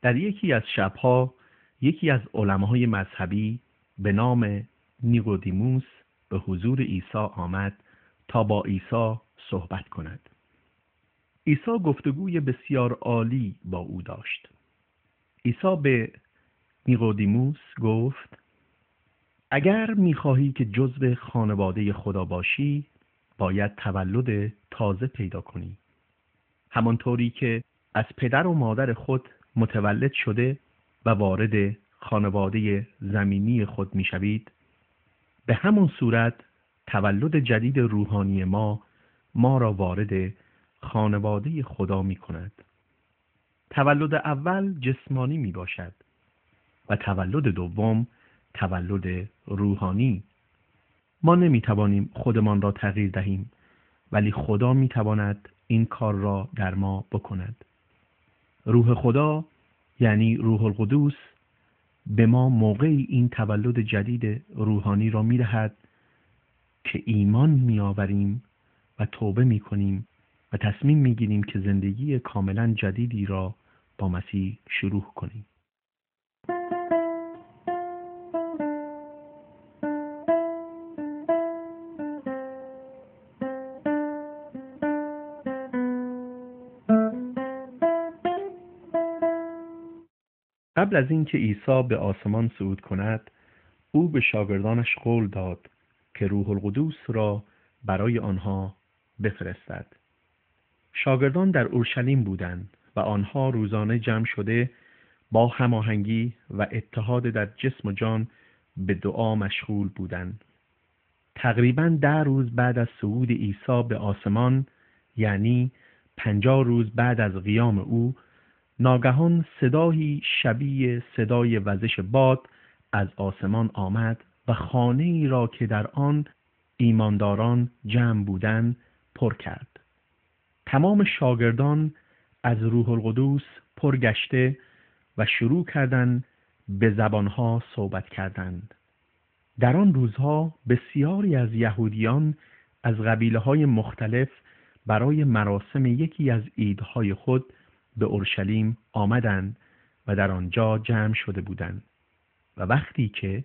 در یکی از شبها یکی از علمای مذهبی به نام نیقودیموس به حضور عیسی آمد تا با عیسی صحبت کند. عیسی گفتگوی بسیار عالی با او داشت. عیسی به نیقودیموس گفت: اگر می‌خواهی که جزو خانواده خدا باشی، باید تولد تازه پیدا کنی. همانطوری که از پدر و مادر خود متولد شده و وارد خانواده زمینی خود می‌شوید، به همون صورت تولد جدید روحانی ما را وارد خانواده خدا می‌کند. تولد اول جسمانی میباشد و تولد دوم تولد روحانی. ما نمیتوانیم خودمان را تغییر دهیم، ولی خدا میتواند این کار را در ما بکند. روح خدا یعنی روح القدس به ما موقعی این تولد جدید روحانی را میدهد که ایمان میآوریم و توبه میکنیم و تصمیم میگیریم که زندگی کاملا جدیدی را با مسیح شروع کنیم. قبل از اینکه عیسی به آسمان صعود کند، او به شاگردانش قول داد که روح القدس را برای آنها بفرستد. شاگردان در اورشلیم بودند و آنها روزانه جمع شده با هماهنگی و اتحاد در جسم و جان به دعا مشغول بودند. تقریباً 10 روز بعد از صعود عیسی به آسمان، یعنی 50 روز بعد از قیام او، ناگهان صدایی شبیه صدای وزش باد از آسمان آمد و خانه‌ای را که در آن ایمانداران جمع بودند پر کرد. تمام شاگردان از روح القدس پر گشته و شروع کردند به زبانها صحبت کردند. در آن روزها بسیاری از یهودیان از قبیله‌های مختلف برای مراسم یکی از عیدهای خود به اورشلیم آمدند و در آنجا جمع شده بودند. و وقتی که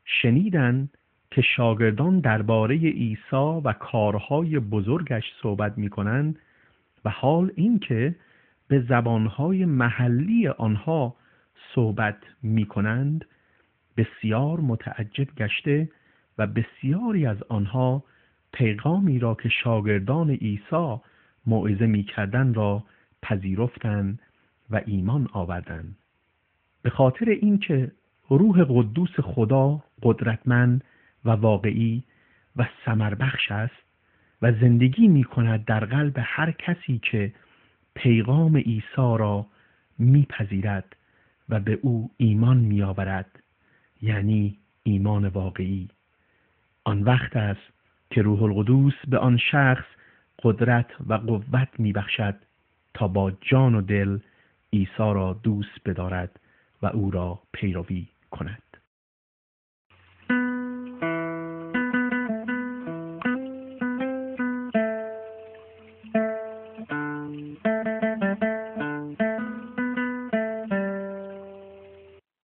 شنیدند که شاگردان درباره عیسی و کارهای بزرگش صحبت می‌کنند و حال اینکه به زبانهای محلی آنها صحبت می‌کنند، بسیار متعجب گشته و بسیاری از آنها پیغامی را که شاگردان عیسی موعظه می‌کردند را پذیرفتند و ایمان آوردند. به خاطر اینکه روح قدوس خدا قدرتمند و واقعی و ثمربخش است و زندگی می‌کند در قلب هر کسی که پیغام عیسی را می‌پذیرد و به او ایمان می‌آورد، یعنی ایمان واقعی. آن وقت است که روح القدس به آن شخص قدرت و قوت می‌بخشد تا با جان و دل عیسی را دوست بدارد و او را پیروی کند.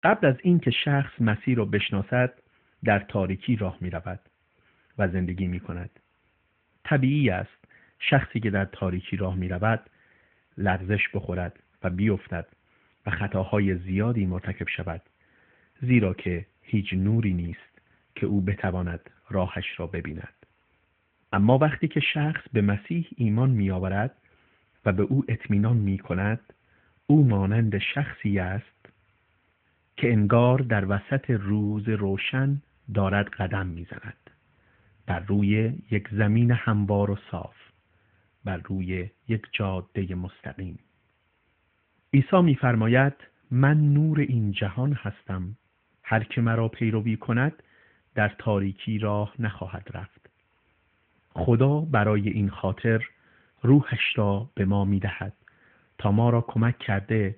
قبل از این که شخص مسیح را بشناسد، در تاریکی راه می رود و زندگی می کند. طبیعی است شخصی که در تاریکی راه می رود لرزش بخورد و بیفتد و خطاهای زیادی مرتکب شود، زیرا که هیچ نوری نیست که او بتواند راهش را ببیند. اما وقتی که شخص به مسیح ایمان می آورد و به او اطمینان می کند، او مانند شخصی است که انگار در وسط روز روشن دارد قدم می‌زند، بر روی یک زمین هموار و صاف، بر روی یک جاده مستقیم. عیسی می‌فرماید: من نور این جهان هستم. هر که مرا پیروی کند در تاریکی راه نخواهد رفت. خدا برای این خاطر روحش را به ما می‌دهد تا ما را کمک کرده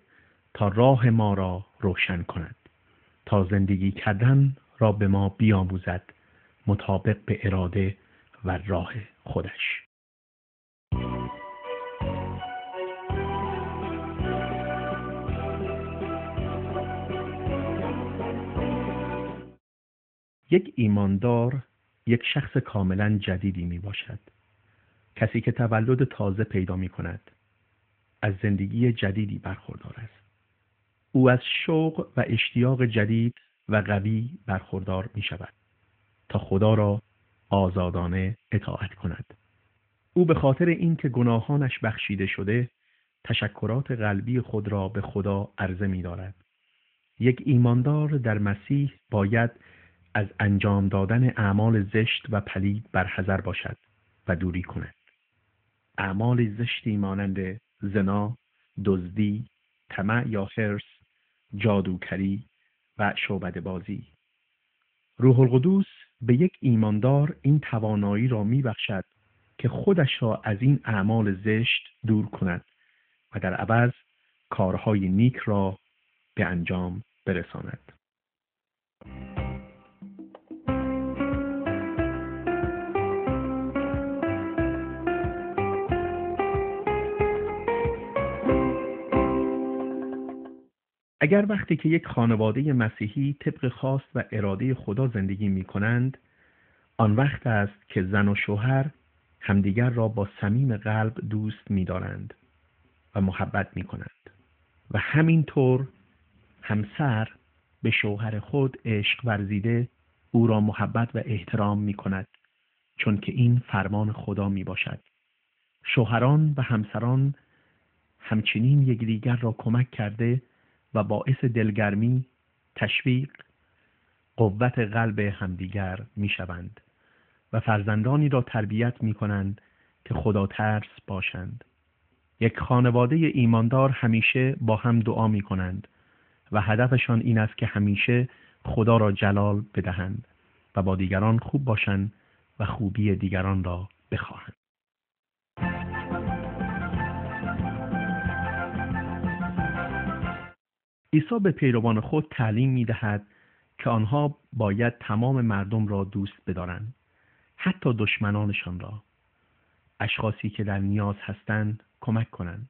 تا راه ما را روشن کند، تا زندگی کردن را به ما بیاموزد مطابق به اراده و راه خودش. یک ایماندار یک شخص کاملا جدیدی می باشد. کسی که تولد تازه پیدا می کند، از زندگی جدیدی برخوردار است. او از شوق و اشتیاق جدید و قوی برخوردار می شود تا خدا را آزادانه اطاعت کند. او به خاطر اینکه گناهانش بخشیده شده، تشکرات قلبی خود را به خدا عرضه می دارد. یک ایماندار در مسیح باید از انجام دادن اعمال زشت و پلید برحذر باشد و دوری کند. اعمال زشتی مانند زنا، دزدی، طمع یا حرص، جادوگری و شعبده بازی. روح القدس به یک ایماندار این توانایی را می‌بخشد که خودش را از این اعمال زشت دور کند و در عوض کارهای نیک را به انجام برساند. اگر وقتی که یک خانواده مسیحی طبق خواست و اراده خدا زندگی می کنند، آن وقت است که زن و شوهر همدیگر را با صمیم قلب دوست می دارند و محبت می کنند و همینطور همسر به شوهر خود عشق ورزیده او را محبت و احترام می کند، چون که این فرمان خدا می باشد. شوهران و همسران همچنین یکدیگر را کمک کرده و باعث دلگرمی، تشویق، قوت قلب همدیگر می شوند و فرزندانی را تربیت می کنند که خدا ترس باشند. یک خانواده ایماندار همیشه با هم دعا می کنند و هدفشان این است که همیشه خدا را جلال بدهند و با دیگران خوب باشند و خوبی دیگران را بخواهند. عیسی به پیروان خود تعلیم می دهد که آنها باید تمام مردم را دوست بدارند، حتی دشمنانشان را. اشخاصی که در نیاز هستند کمک کنند،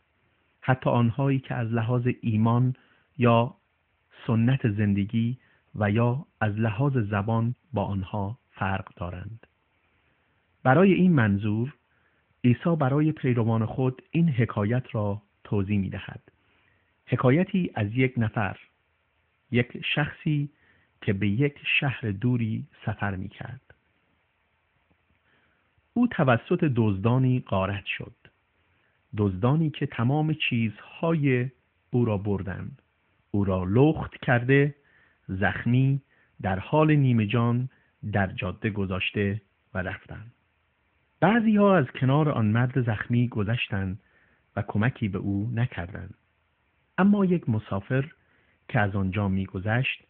حتی آنهایی که از لحاظ ایمان یا سنت زندگی و یا از لحاظ زبان با آنها فرق دارند. برای این منظور عیسی برای پیروان خود این حکایت را توضیح می دهد. حکایتی از یک نفر، یک شخصی که به یک شهر دوری سفر می کرد. او توسط دزدانی غارت شد. دزدانی که تمام چیزهای او را بردند. او را لخت کرده، زخمی در حال نیمه جان در جاده گذاشته و رفتند. بعضی ها از کنار آن مرد زخمی گذشتند و کمکی به او نکردند. اما یک مسافر که از آنجا می‌گذشت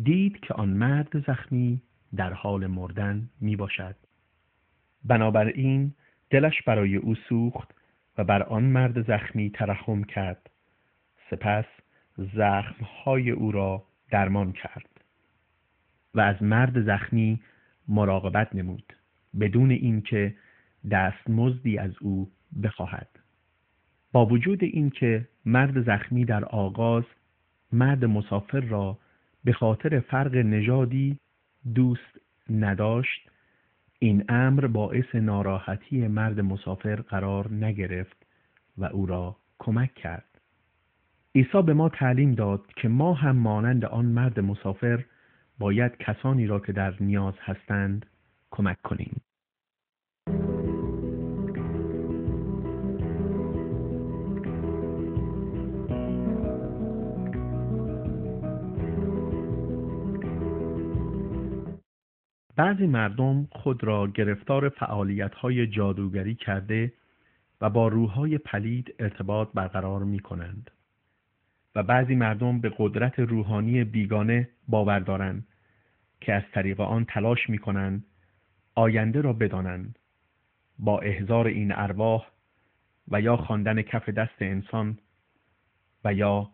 دید که آن مرد زخمی در حال مردن میباشد. بنابراین دلش برای او سوخت و بر آن مرد زخمی ترحم کرد. سپس زخم‌های او را درمان کرد و از مرد زخمی مراقبت نمود بدون اینکه دستمزدی از او بخواهد. با وجود اینکه مرد زخمی در آغاز مرد مسافر را به خاطر فرق نژادی دوست نداشت، این امر باعث ناراحتی مرد مسافر قرار نگرفت و او را کمک کرد. عیسی به ما تعلیم داد که ما هم مانند آن مرد مسافر باید کسانی را که در نیاز هستند کمک کنیم. بعضی مردم خود را گرفتار فعالیت‌های جادوگری کرده و با روح‌های پلید ارتباط برقرار می‌کنند. و بعضی مردم به قدرت روحانی بیگانه باور دارند که از طریق آن تلاش می‌کنند آینده را بدانند. با احضار این ارواح و یا خواندن کف دست انسان و یا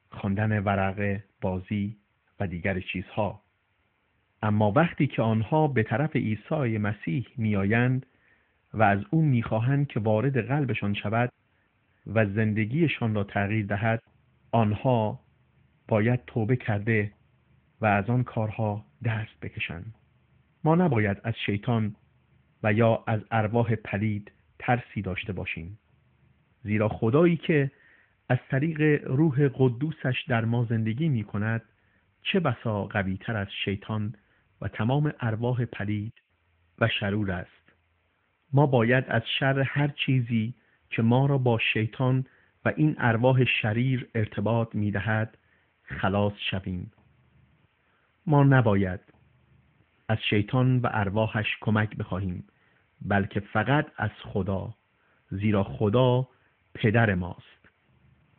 خواندن ورقه بازی و دیگر چیزها. اما وقتی که آنها به طرف عیسی مسیح میآیند و از او میخواهند که وارد قلبشان شود و زندگیشان را تغییر دهد، آنها باید توبه کرده و از آن کارها دست بکشند. ما نباید از شیطان و یا از ارواح پلید ترسی داشته باشیم، زیرا خدایی که از طریق روح قدوسش در ما زندگی می کند چه بسا قوی تر از شیطان و تمام ارواح پلید و شرور است. ما باید از شر هر چیزی که ما را با شیطان و این ارواح شریر ارتباط می دهد خلاص شویم. ما نباید از شیطان و ارواحش کمک بخواهیم، بلکه فقط از خدا، زیرا خدا پدر ماست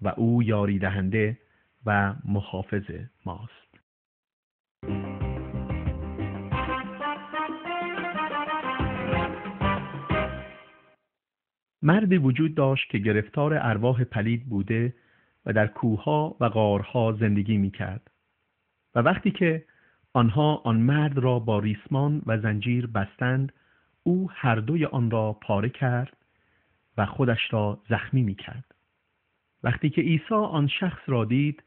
و او یاری دهنده و محافظ ماست. مردی وجود داشت که گرفتار ارواح پلید بوده و در کوه‌ها و غارها زندگی می‌کرد. و وقتی که آنها آن مرد را با ریسمان و زنجیر بستند، او هر دوی آن را پاره کرد و خودش را زخمی می‌کرد. وقتی که عیسی آن شخص را دید،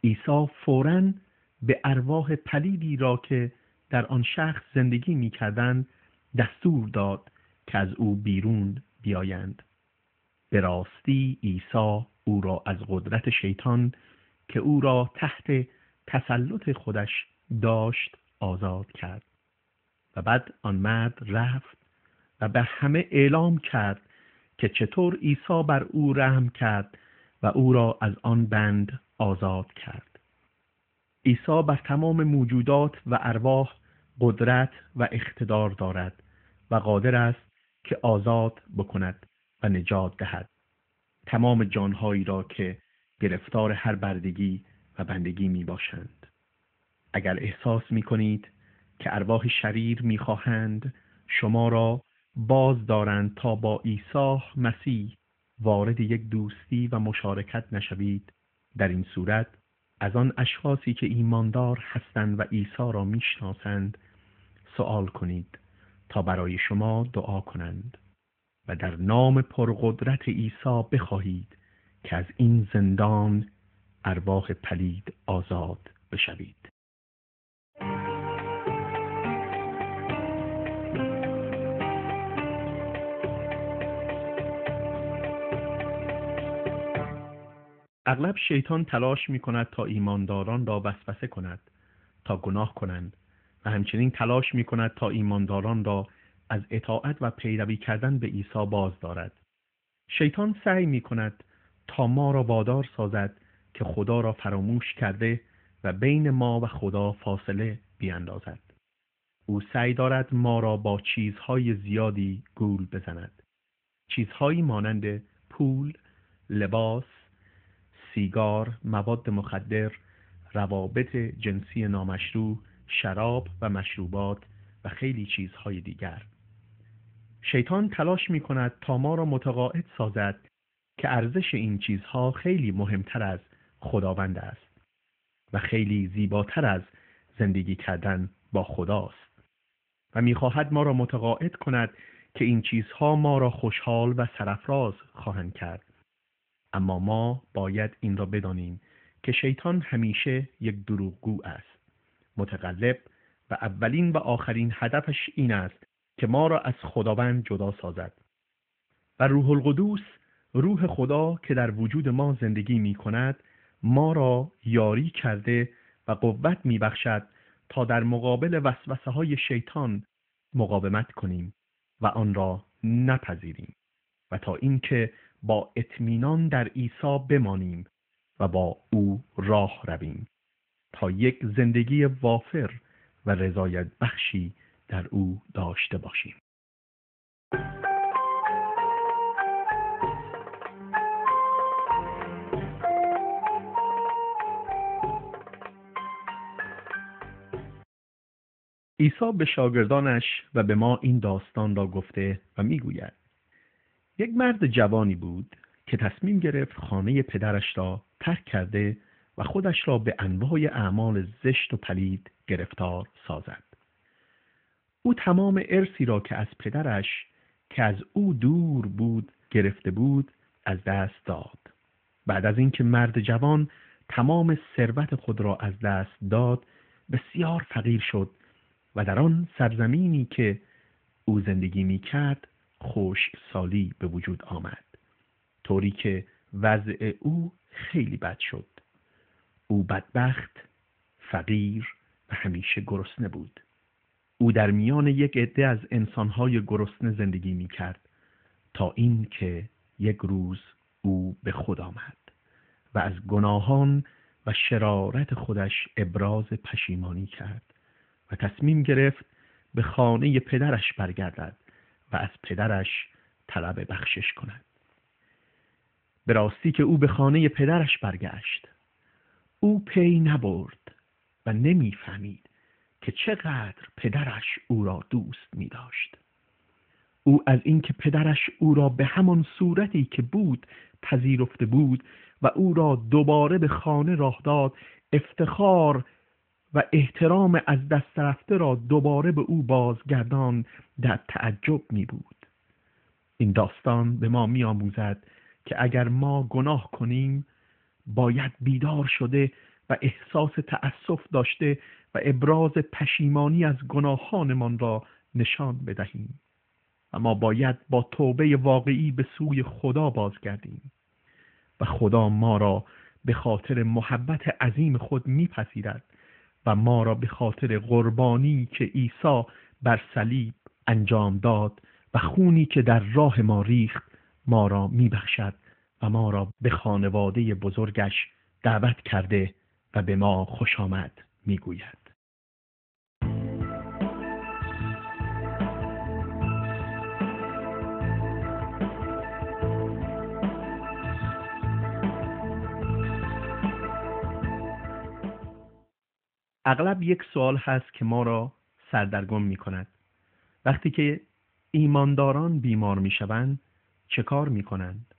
عیسی فوراً به ارواح پلیدی را که در آن شخص زندگی می‌کردند دستور داد که از او بیرون بیایند. به راستی عیسی او را از قدرت شیطان که او را تحت تسلط خودش داشت آزاد کرد. و بعد آن مرد رفت و به همه اعلام کرد که چطور عیسی بر او رحم کرد و او را از آن بند آزاد کرد. عیسی بر تمام موجودات و ارواح قدرت و اقتدار دارد و قادر است که آزاد بکند و نجات دهد تمام جانهایی را که گرفتار هر بردگی و بندگی می باشند. اگر احساس می کنید که ارواح شریر می خواهند شما را باز دارند تا با عیسی مسیح وارد یک دوستی و مشارکت نشوید، در این صورت از آن اشخاصی که ایماندار هستند و عیسی را می شناسند سوال کنید تا برای شما دعا کنند و در نام پرقدرت عیسی بخواهید که از این زندان ارواح پلید آزاد بشوید. اغلب شیطان تلاش می کند تا ایمانداران را وسوسه کند تا گناه کنند و همچنین تلاش می‌کند تا ایمانداران را از اطاعت و پیروی کردن به عیسی باز دارد. شیطان سعی می‌کند تا ما را وادار سازد که خدا را فراموش کرده و بین ما و خدا فاصله بیاندازد. او سعی دارد ما را با چیزهای زیادی گول بزند. چیزهایی مانند پول، لباس، سیگار، مواد مخدر، روابط جنسی نامشروع، شراب و مشروبات و خیلی چیزهای دیگر. شیطان تلاش می کند تا ما را متقاعد سازد که ارزش این چیزها خیلی مهمتر از خداوند است و خیلی زیباتر از زندگی کردن با خداست و می‌خواهد ما را متقاعد کند که این چیزها ما را خوشحال و سرافراز خواهند کرد. اما ما باید این را بدانیم که شیطان همیشه یک دروغگو است، متغلب و اولین و آخرین هدفش این است که ما را از خداوند جدا سازد. و روح القدس، روح خدا که در وجود ما زندگی می کند، ما را یاری کرده و قوت می بخشد تا در مقابل وسوسه های شیطان مقاومت کنیم و آن را نپذیریم و تا اینکه با اطمینان در عیسی بمانیم و با او راه رویم تا یک زندگی وافر و رضایت بخشی در او داشته باشیم. عیسی به شاگردانش و به ما این داستان را گفته و میگوید: یک مرد جوانی بود که تصمیم گرفت خانه پدرش را ترک کرده و خودش را به انواع اعمال زشت و پلید گرفتار سازد. او تمام ارثی را که از پدرش که از او دور بود گرفته بود از دست داد. بعد از اینکه مرد جوان تمام ثروت خود را از دست داد، بسیار فقیر شد و در آن سرزمینی که او زندگی می کرد خشکسالی به وجود آمد، طوری که وضع او خیلی بد شد. او بدبخت، فقیر و همیشه گرسنه بود. او در میان یک عده از انسانهای گرسنه زندگی می کرد تا این که یک روز او به خود آمد و از گناهان و شرارت خودش ابراز پشیمانی کرد و تصمیم گرفت به خانه پدرش برگردد و از پدرش طلب بخشش کند. به راستی که او به خانه پدرش برگشت، او پی نبرد و نمیفهمید که چقدر پدرش او را دوست می داشت. او از اینکه پدرش او را به همان صورتی که بود پذیرفته بود و او را دوباره به خانه راه داد، افتخار و احترام از دست رفته را دوباره به او بازگردان، در تعجب می بود. این داستان به ما می آموزد که اگر ما گناه کنیم باید بیدار شده و احساس تأسف داشته و ابراز پشیمانی از گناهانمان را نشان بدهیم و ما باید با توبه واقعی به سوی خدا بازگردیم و خدا ما را به خاطر محبت عظیم خود میپذیرد و ما را به خاطر قربانی که عیسی بر صلیب انجام داد و خونی که در راه ما ریخت ما را میبخشد و ما را به خانواده بزرگش دعوت کرده و به ما خوش آمد میگوید. اغلب یک سوال هست که ما را سردرگم می کند. وقتی که ایمانداران بیمار می شوند چه کار می کنند؟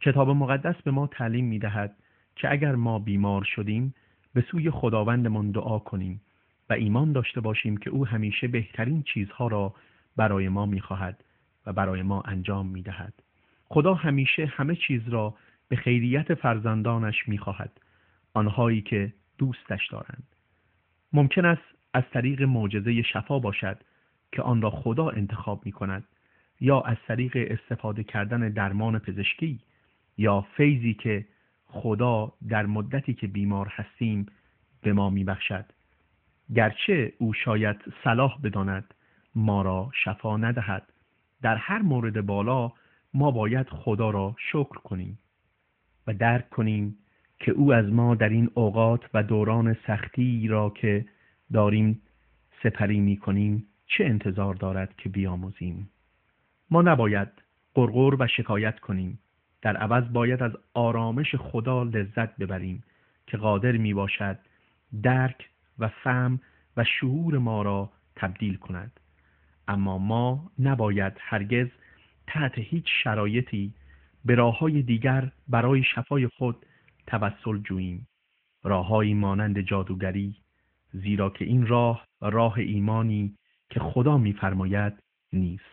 کتاب مقدس به ما تعلیم می دهد که اگر ما بیمار شدیم به سوی خداوندمان دعا کنیم و ایمان داشته باشیم که او همیشه بهترین چیزها را برای ما می خواهد و برای ما انجام می دهد. خدا همیشه همه چیز را به خیریت فرزندانش می خواهد، آنهایی که دوستش دارند. ممکن است از طریق معجزه شفا باشد که آن را خدا انتخاب می کند، یا از طریق استفاده کردن درمان پزشکی یا فیضی که خدا در مدتی که بیمار هستیم به ما می بخشد. گرچه او شاید صلاح بداند ما را شفا ندهد. در هر مورد بالا ما باید خدا را شکر کنیم و درک کنیم که او از ما در این اوقات و دوران سختی را که داریم سپری می کنیم چه انتظار دارد که بیاموزیم. ما نباید غرغر و شکایت کنیم. در عوض باید از آرامش خدا لذت ببریم که قادر می باشد درک و فهم و شعور ما را تبدیل کند. اما ما نباید هرگز تحت هیچ شرایطی به راه‌های دیگر برای شفای خود توسل جوییم. راه‌هایی مانند جادوگری، زیرا که این راه ایمانی که خدا می‌فرماید نیست.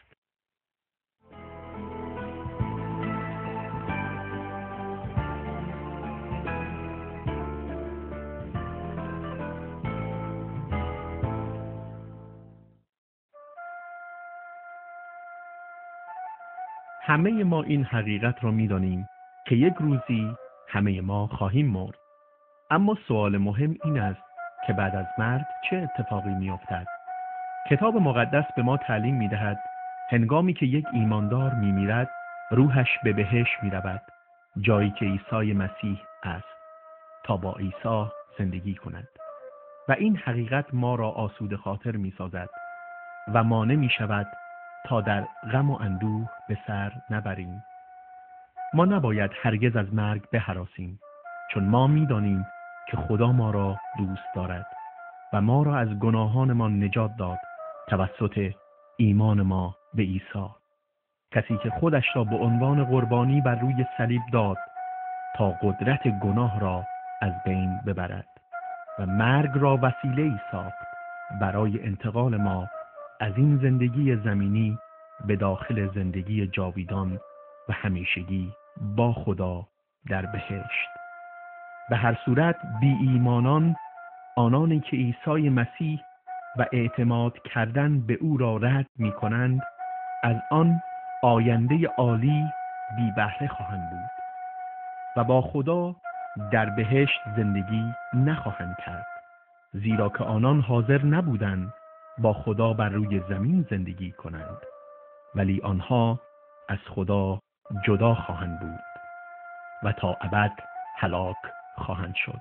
همه ما این حقیقت را می‌دانیم که یک روزی همه ما خواهیم مرد. اما سوال مهم این است که بعد از مرگ چه اتفاقی می‌افتد؟ کتاب مقدس به ما تعلیم می‌دهد هنگامی که یک ایماندار می‌میرد، روحش به بهشت می‌رود، جایی که عیسی مسیح است، تا با عیسی زندگی کند. و این حقیقت ما را آسوده خاطر می‌سازد و مانع می‌شود تا در غم و اندوه به سر نبریم. ما نباید هرگز از مرگ بهراسیم، چون ما می‌دانیم که خدا ما را دوست دارد و ما را از گناهانمان نجات داد توسط ایمان ما به عیسی، کسی که خودش را به عنوان قربانی بر روی صلیب داد تا قدرت گناه را از بین ببرد و مرگ را وسیله‌ای ساخت برای انتقال ما از این زندگی زمینی به داخل زندگی جاویدان و همیشگی با خدا در بهشت. به هر صورت بی ایمانان، آنانی که عیسی مسیح و اعتماد کردن به او را رد می کنند، از آن آینده عالی بی بهره خواهند بود و با خدا در بهشت زندگی نخواهند کرد، زیرا که آنان حاضر نبودند با خدا بر روی زمین زندگی کنند، ولی آنها از خدا جدا خواهند بود و تا ابد هلاک خواهند شد.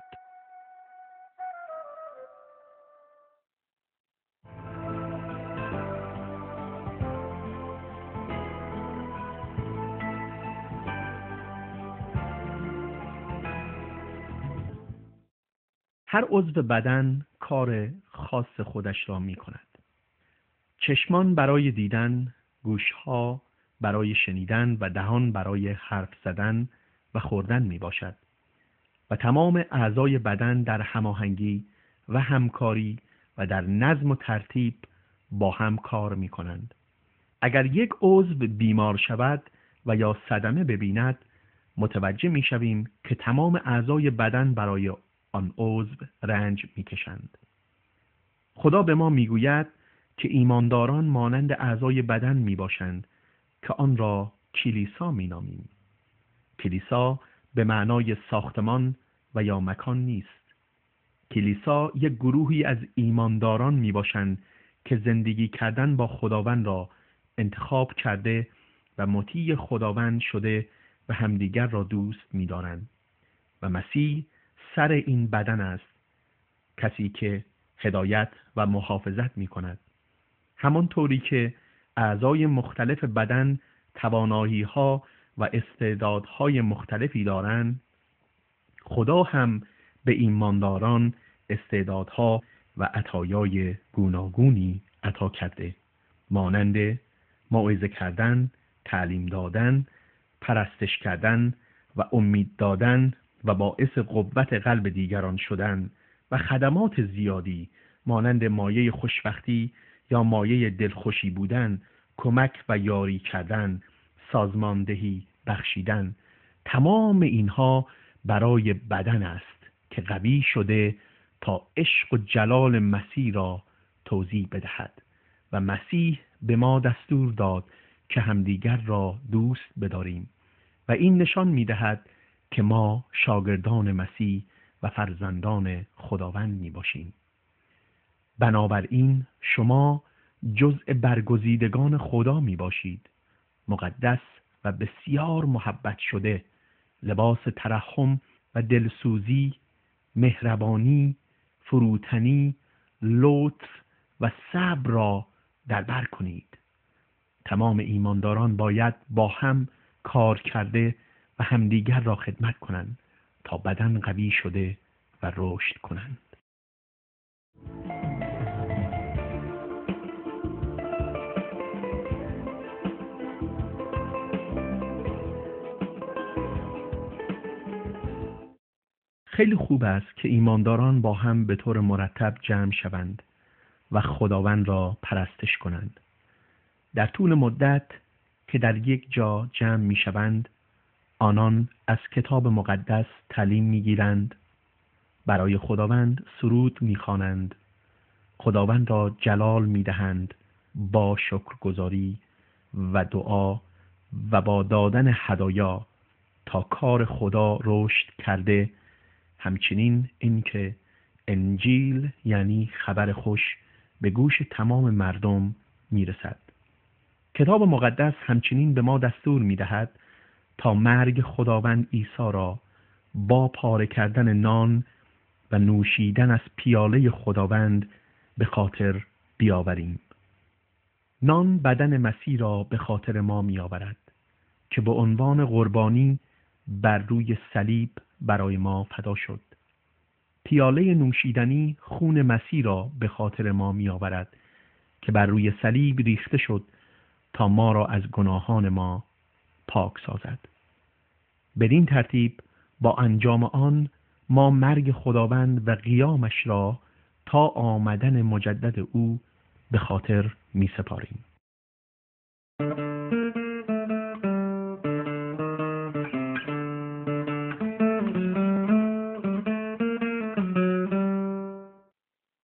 هر عضو بدن کار خاص خودش را می کند. چشمان برای دیدن، گوشها برای شنیدن و دهان برای حرف زدن و خوردن می باشد و تمام اعضای بدن در هماهنگی و همکاری و در نظم و ترتیب با هم کار می کنند. اگر یک عضو بیمار شود و یا صدمه ببیند، متوجه می شویم که تمام اعضای بدن برای آن عضو رنج می کشند. خدا به ما می گوید که ایمانداران مانند اعضای بدن می باشند که آن را کلیسا می نامیم. کلیسا به معنای ساختمان و یا مکان نیست. کلیسا یک گروهی از ایمانداران می باشند که زندگی کردن با خداوند را انتخاب کرده و مطیع خداوند شده و همدیگر را دوست می دارند. و مسیح سر این بدن است، کسی که هدایت و محافظت می کند. همانطوری که اعضای مختلف بدن توانایی‌ها و استعدادهای مختلفی دارند، خدا هم به ایمانداران استعدادها و عطایای گوناگونی عطا کرده، مانند موعظه کردن، تعلیم دادن، پرستش کردن و امید دادن و باعث قوت قلب دیگران شدن و خدمات زیادی مانند مایه خوشبختی یا مایه دلخوشی بودن، کمک و یاری کردن، سازماندهی بخشیدن. تمام اینها برای بدن است که قوی شده تا عشق و جلال مسیح را توضیح بدهد و مسیح به ما دستور داد که همدیگر را دوست بداریم و این نشان می‌دهد که ما شاگردان مسیح و فرزندان خداوند می‌باشیم. بنابراین شما جزء برگزیدگان خدا می باشید، مقدس و بسیار محبت شده. لباس ترحم و دلسوزی، مهربانی، فروتنی، لطف و صبر را در بر کنید. تمام ایمانداران باید با هم کار کرده و همدیگر را خدمت کنند تا بدن قوی شده و رشد کنند. خیلی خوب است که ایمانداران با هم به طور مرتب جمع شوند و خداوند را پرستش کنند. در طول مدت که در یک جا جمع می شوند، آنان از کتاب مقدس تعلیم می گیرند، برای خداوند سرود می خوانند، خداوند را جلال می دهند با شکرگزاری و دعا و با دادن هدایا تا کار خدا رشد کرده. همچنین اینکه انجیل یعنی خبر خوش به گوش تمام مردم میرسد. کتاب مقدس همچنین به ما دستور میدهد تا مرگ خداوند عیسی را با پاره کردن نان و نوشیدن از پیاله خداوند به خاطر بیاوریم. نان بدن مسیح را به خاطر ما میآورد که به عنوان قربانی بر روی صلیب برای ما فدا شد. پیاله نوشیدنی خون مسیح را به خاطر ما میآورد که بر روی صلیب ریخته شد تا ما را از گناهان ما پاک سازد. بدین ترتیب با انجام آن ما مرگ خداوند و قیامش را تا آمدن مجدد او به خاطر می سپاریم.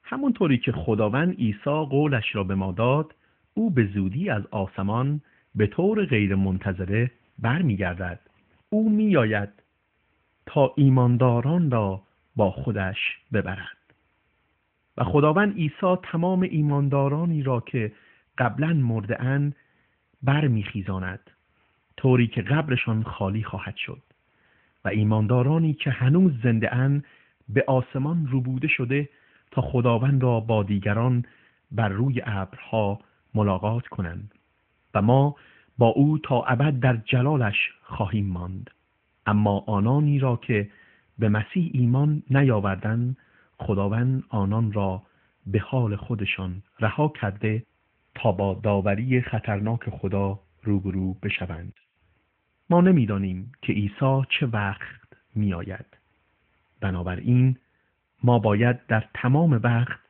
همونطوری که خداوند عیسی قولش را به ما داد، او به زودی از آسمان به طور غیر منتظره برمیگردد. او میآید تا ایمانداران را با خودش ببرد. و خداوند عیسی تمام ایماندارانی را که قبلا مرده‌اند برمیخیزاند، طوری که قبرشان خالی خواهد شد و ایماندارانی که هنوز زنده اند به آسمان ربوده شده تا خداوند را با دیگران بر روی ابرها ملاقات کنند و ما با او تا ابد در جلالش خواهیم ماند. اما آنانی را که به مسیح ایمان نیاوردند، خداوند آنان را به حال خودشان رها کرده تا با داوری خطرناک خدا روبرو بشوند. ما نمیدانیم که عیسی چه وقت می آید. بنابراین ما باید در تمام وقت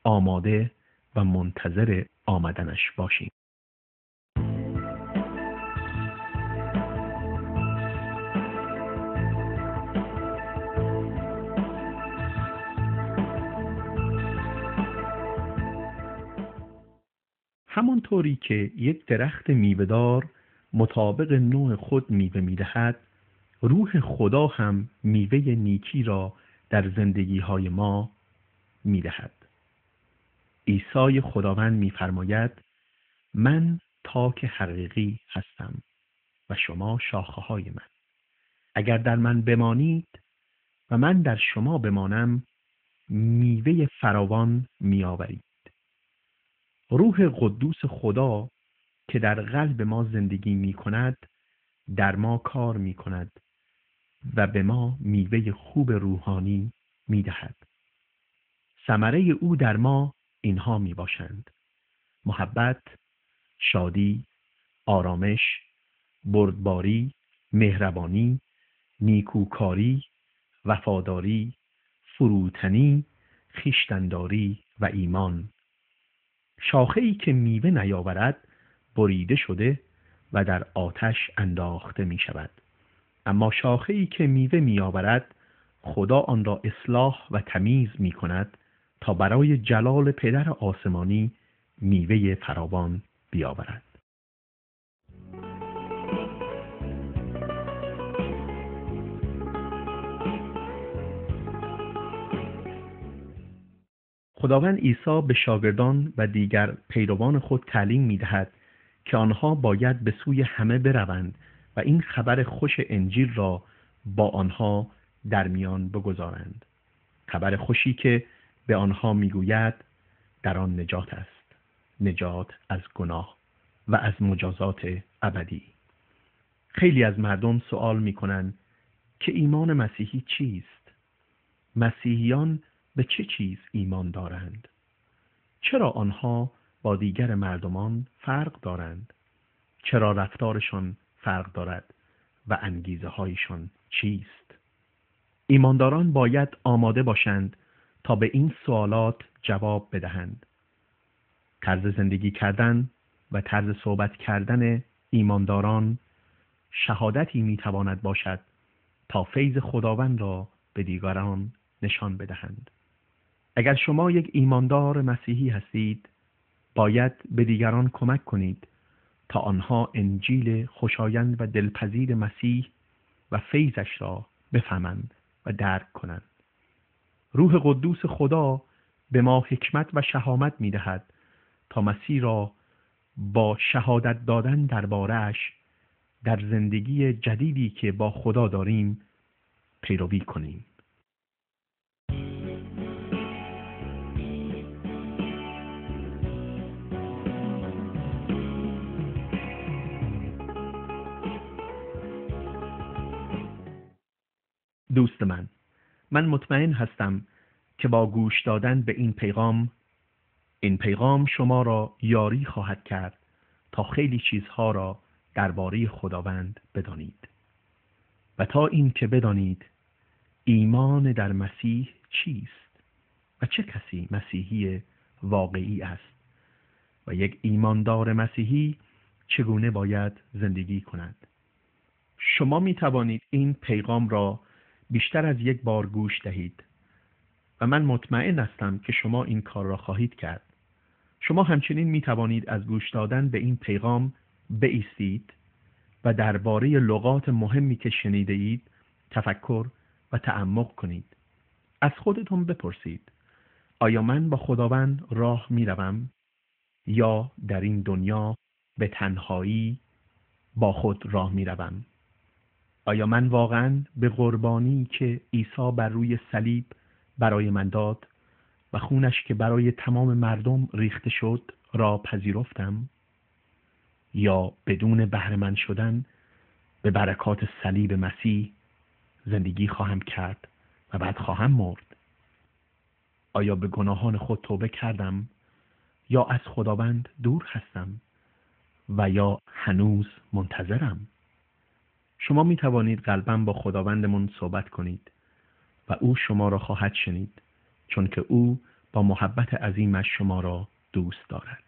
آماده و منتظر آمدنش باشیم. همانطوری که یک درخت میوه‌دار مطابق نوع خود میوه می‌دهد، روح خدا هم میوه نیکی را در زندگی‌های ما می‌دهد. عیسی خداوند می‌فرماید: من تاک حقیقی هستم و شما شاخه‌های من. اگر در من بمانید و من در شما بمانم، میوه فراوان می‌آورید. روح قدوس خدا که در قلب ما زندگی می کند، در ما کار می کند و به ما میوه خوب روحانی می دهد. ثمره او در ما اینها می باشند: محبت، شادی، آرامش، بردباری، مهربانی، نیکوکاری، وفاداری، فروتنی، خویشتن‌داری و ایمان. شاخه‌ای که میوه نیاورد بریده شده و در آتش انداخته می شود. اما شاخه‌ای که میوه میآورد، خدا آن را اصلاح و تمیز می کند تا برای جلال پدر آسمانی میوه فراوان بیاورد. خداوند عیسی به شاگردان و دیگر پیروان خود تعلیم می‌دهد که آنها باید به سوی همه بروند و این خبر خوش انجیل را با آنها در میان بگذارند. خبر خوشی که به آنها میگوید در آن نجات است، نجات از گناه و از مجازات ابدی. خیلی از مردم سوال میکنند که ایمان مسیحی چیست؟ مسیحیان به چه چیز ایمان دارند؟ چرا آنها با دیگر مردمان فرق دارند؟ چرا رفتارشان فرق دارد و انگیزه هایشان چیست؟ ایمانداران باید آماده باشند تا به این سوالات جواب بدهند. طرز زندگی کردن و طرز صحبت کردن ایمانداران شهادتی میتواند باشد تا فیض خداوند را به دیگران نشان بدهند. اگر شما یک ایماندار مسیحی هستید، باید به دیگران کمک کنید تا آنها انجیل خوشایند و دلپذیر مسیح و فیضش را بفهمند و درک کنند. روح قدوس خدا به ما حکمت و شهامت می‌دهد تا مسیح را با شهادت دادن درباره‌اش در زندگی جدیدی که با خدا داریم پیروی کنیم. دوست من مطمئن هستم که با گوش دادن به این پیغام شما را یاری خواهد کرد تا خیلی چیزها را درباره خداوند بدانید و تا این که بدانید ایمان در مسیح چیست و چه کسی مسیحی واقعی است و یک ایماندار مسیحی چگونه باید زندگی کند. شما می توانید این پیغام را بیشتر از یک بار گوش دهید و من مطمئن هستم که شما این کار را خواهید کرد. شما همچنین می توانید از گوش دادن به این پیغام بایستید و درباره لغات مهمی که شنیده اید تفکر و تعمق کنید. از خودتون بپرسید: آیا من با خداوند راه می روم یا در این دنیا به تنهایی با خود راه می روم؟ آیا من واقعاً به قربانی که عیسی بر روی صلیب برای من داد و خونش که برای تمام مردم ریخته شد را پذیرفتم؟ یا بدون بهره مند شدن به برکات صلیب مسیح زندگی خواهم کرد و بعد خواهم مرد؟ آیا به گناهان خود توبه کردم یا از خداوند دور هستم و یا هنوز منتظرم؟ شما می توانید قلباً با خداوندمون صحبت کنید و او شما را خواهد شنید، چون که او با محبت عظیمش شما را دوست دارد.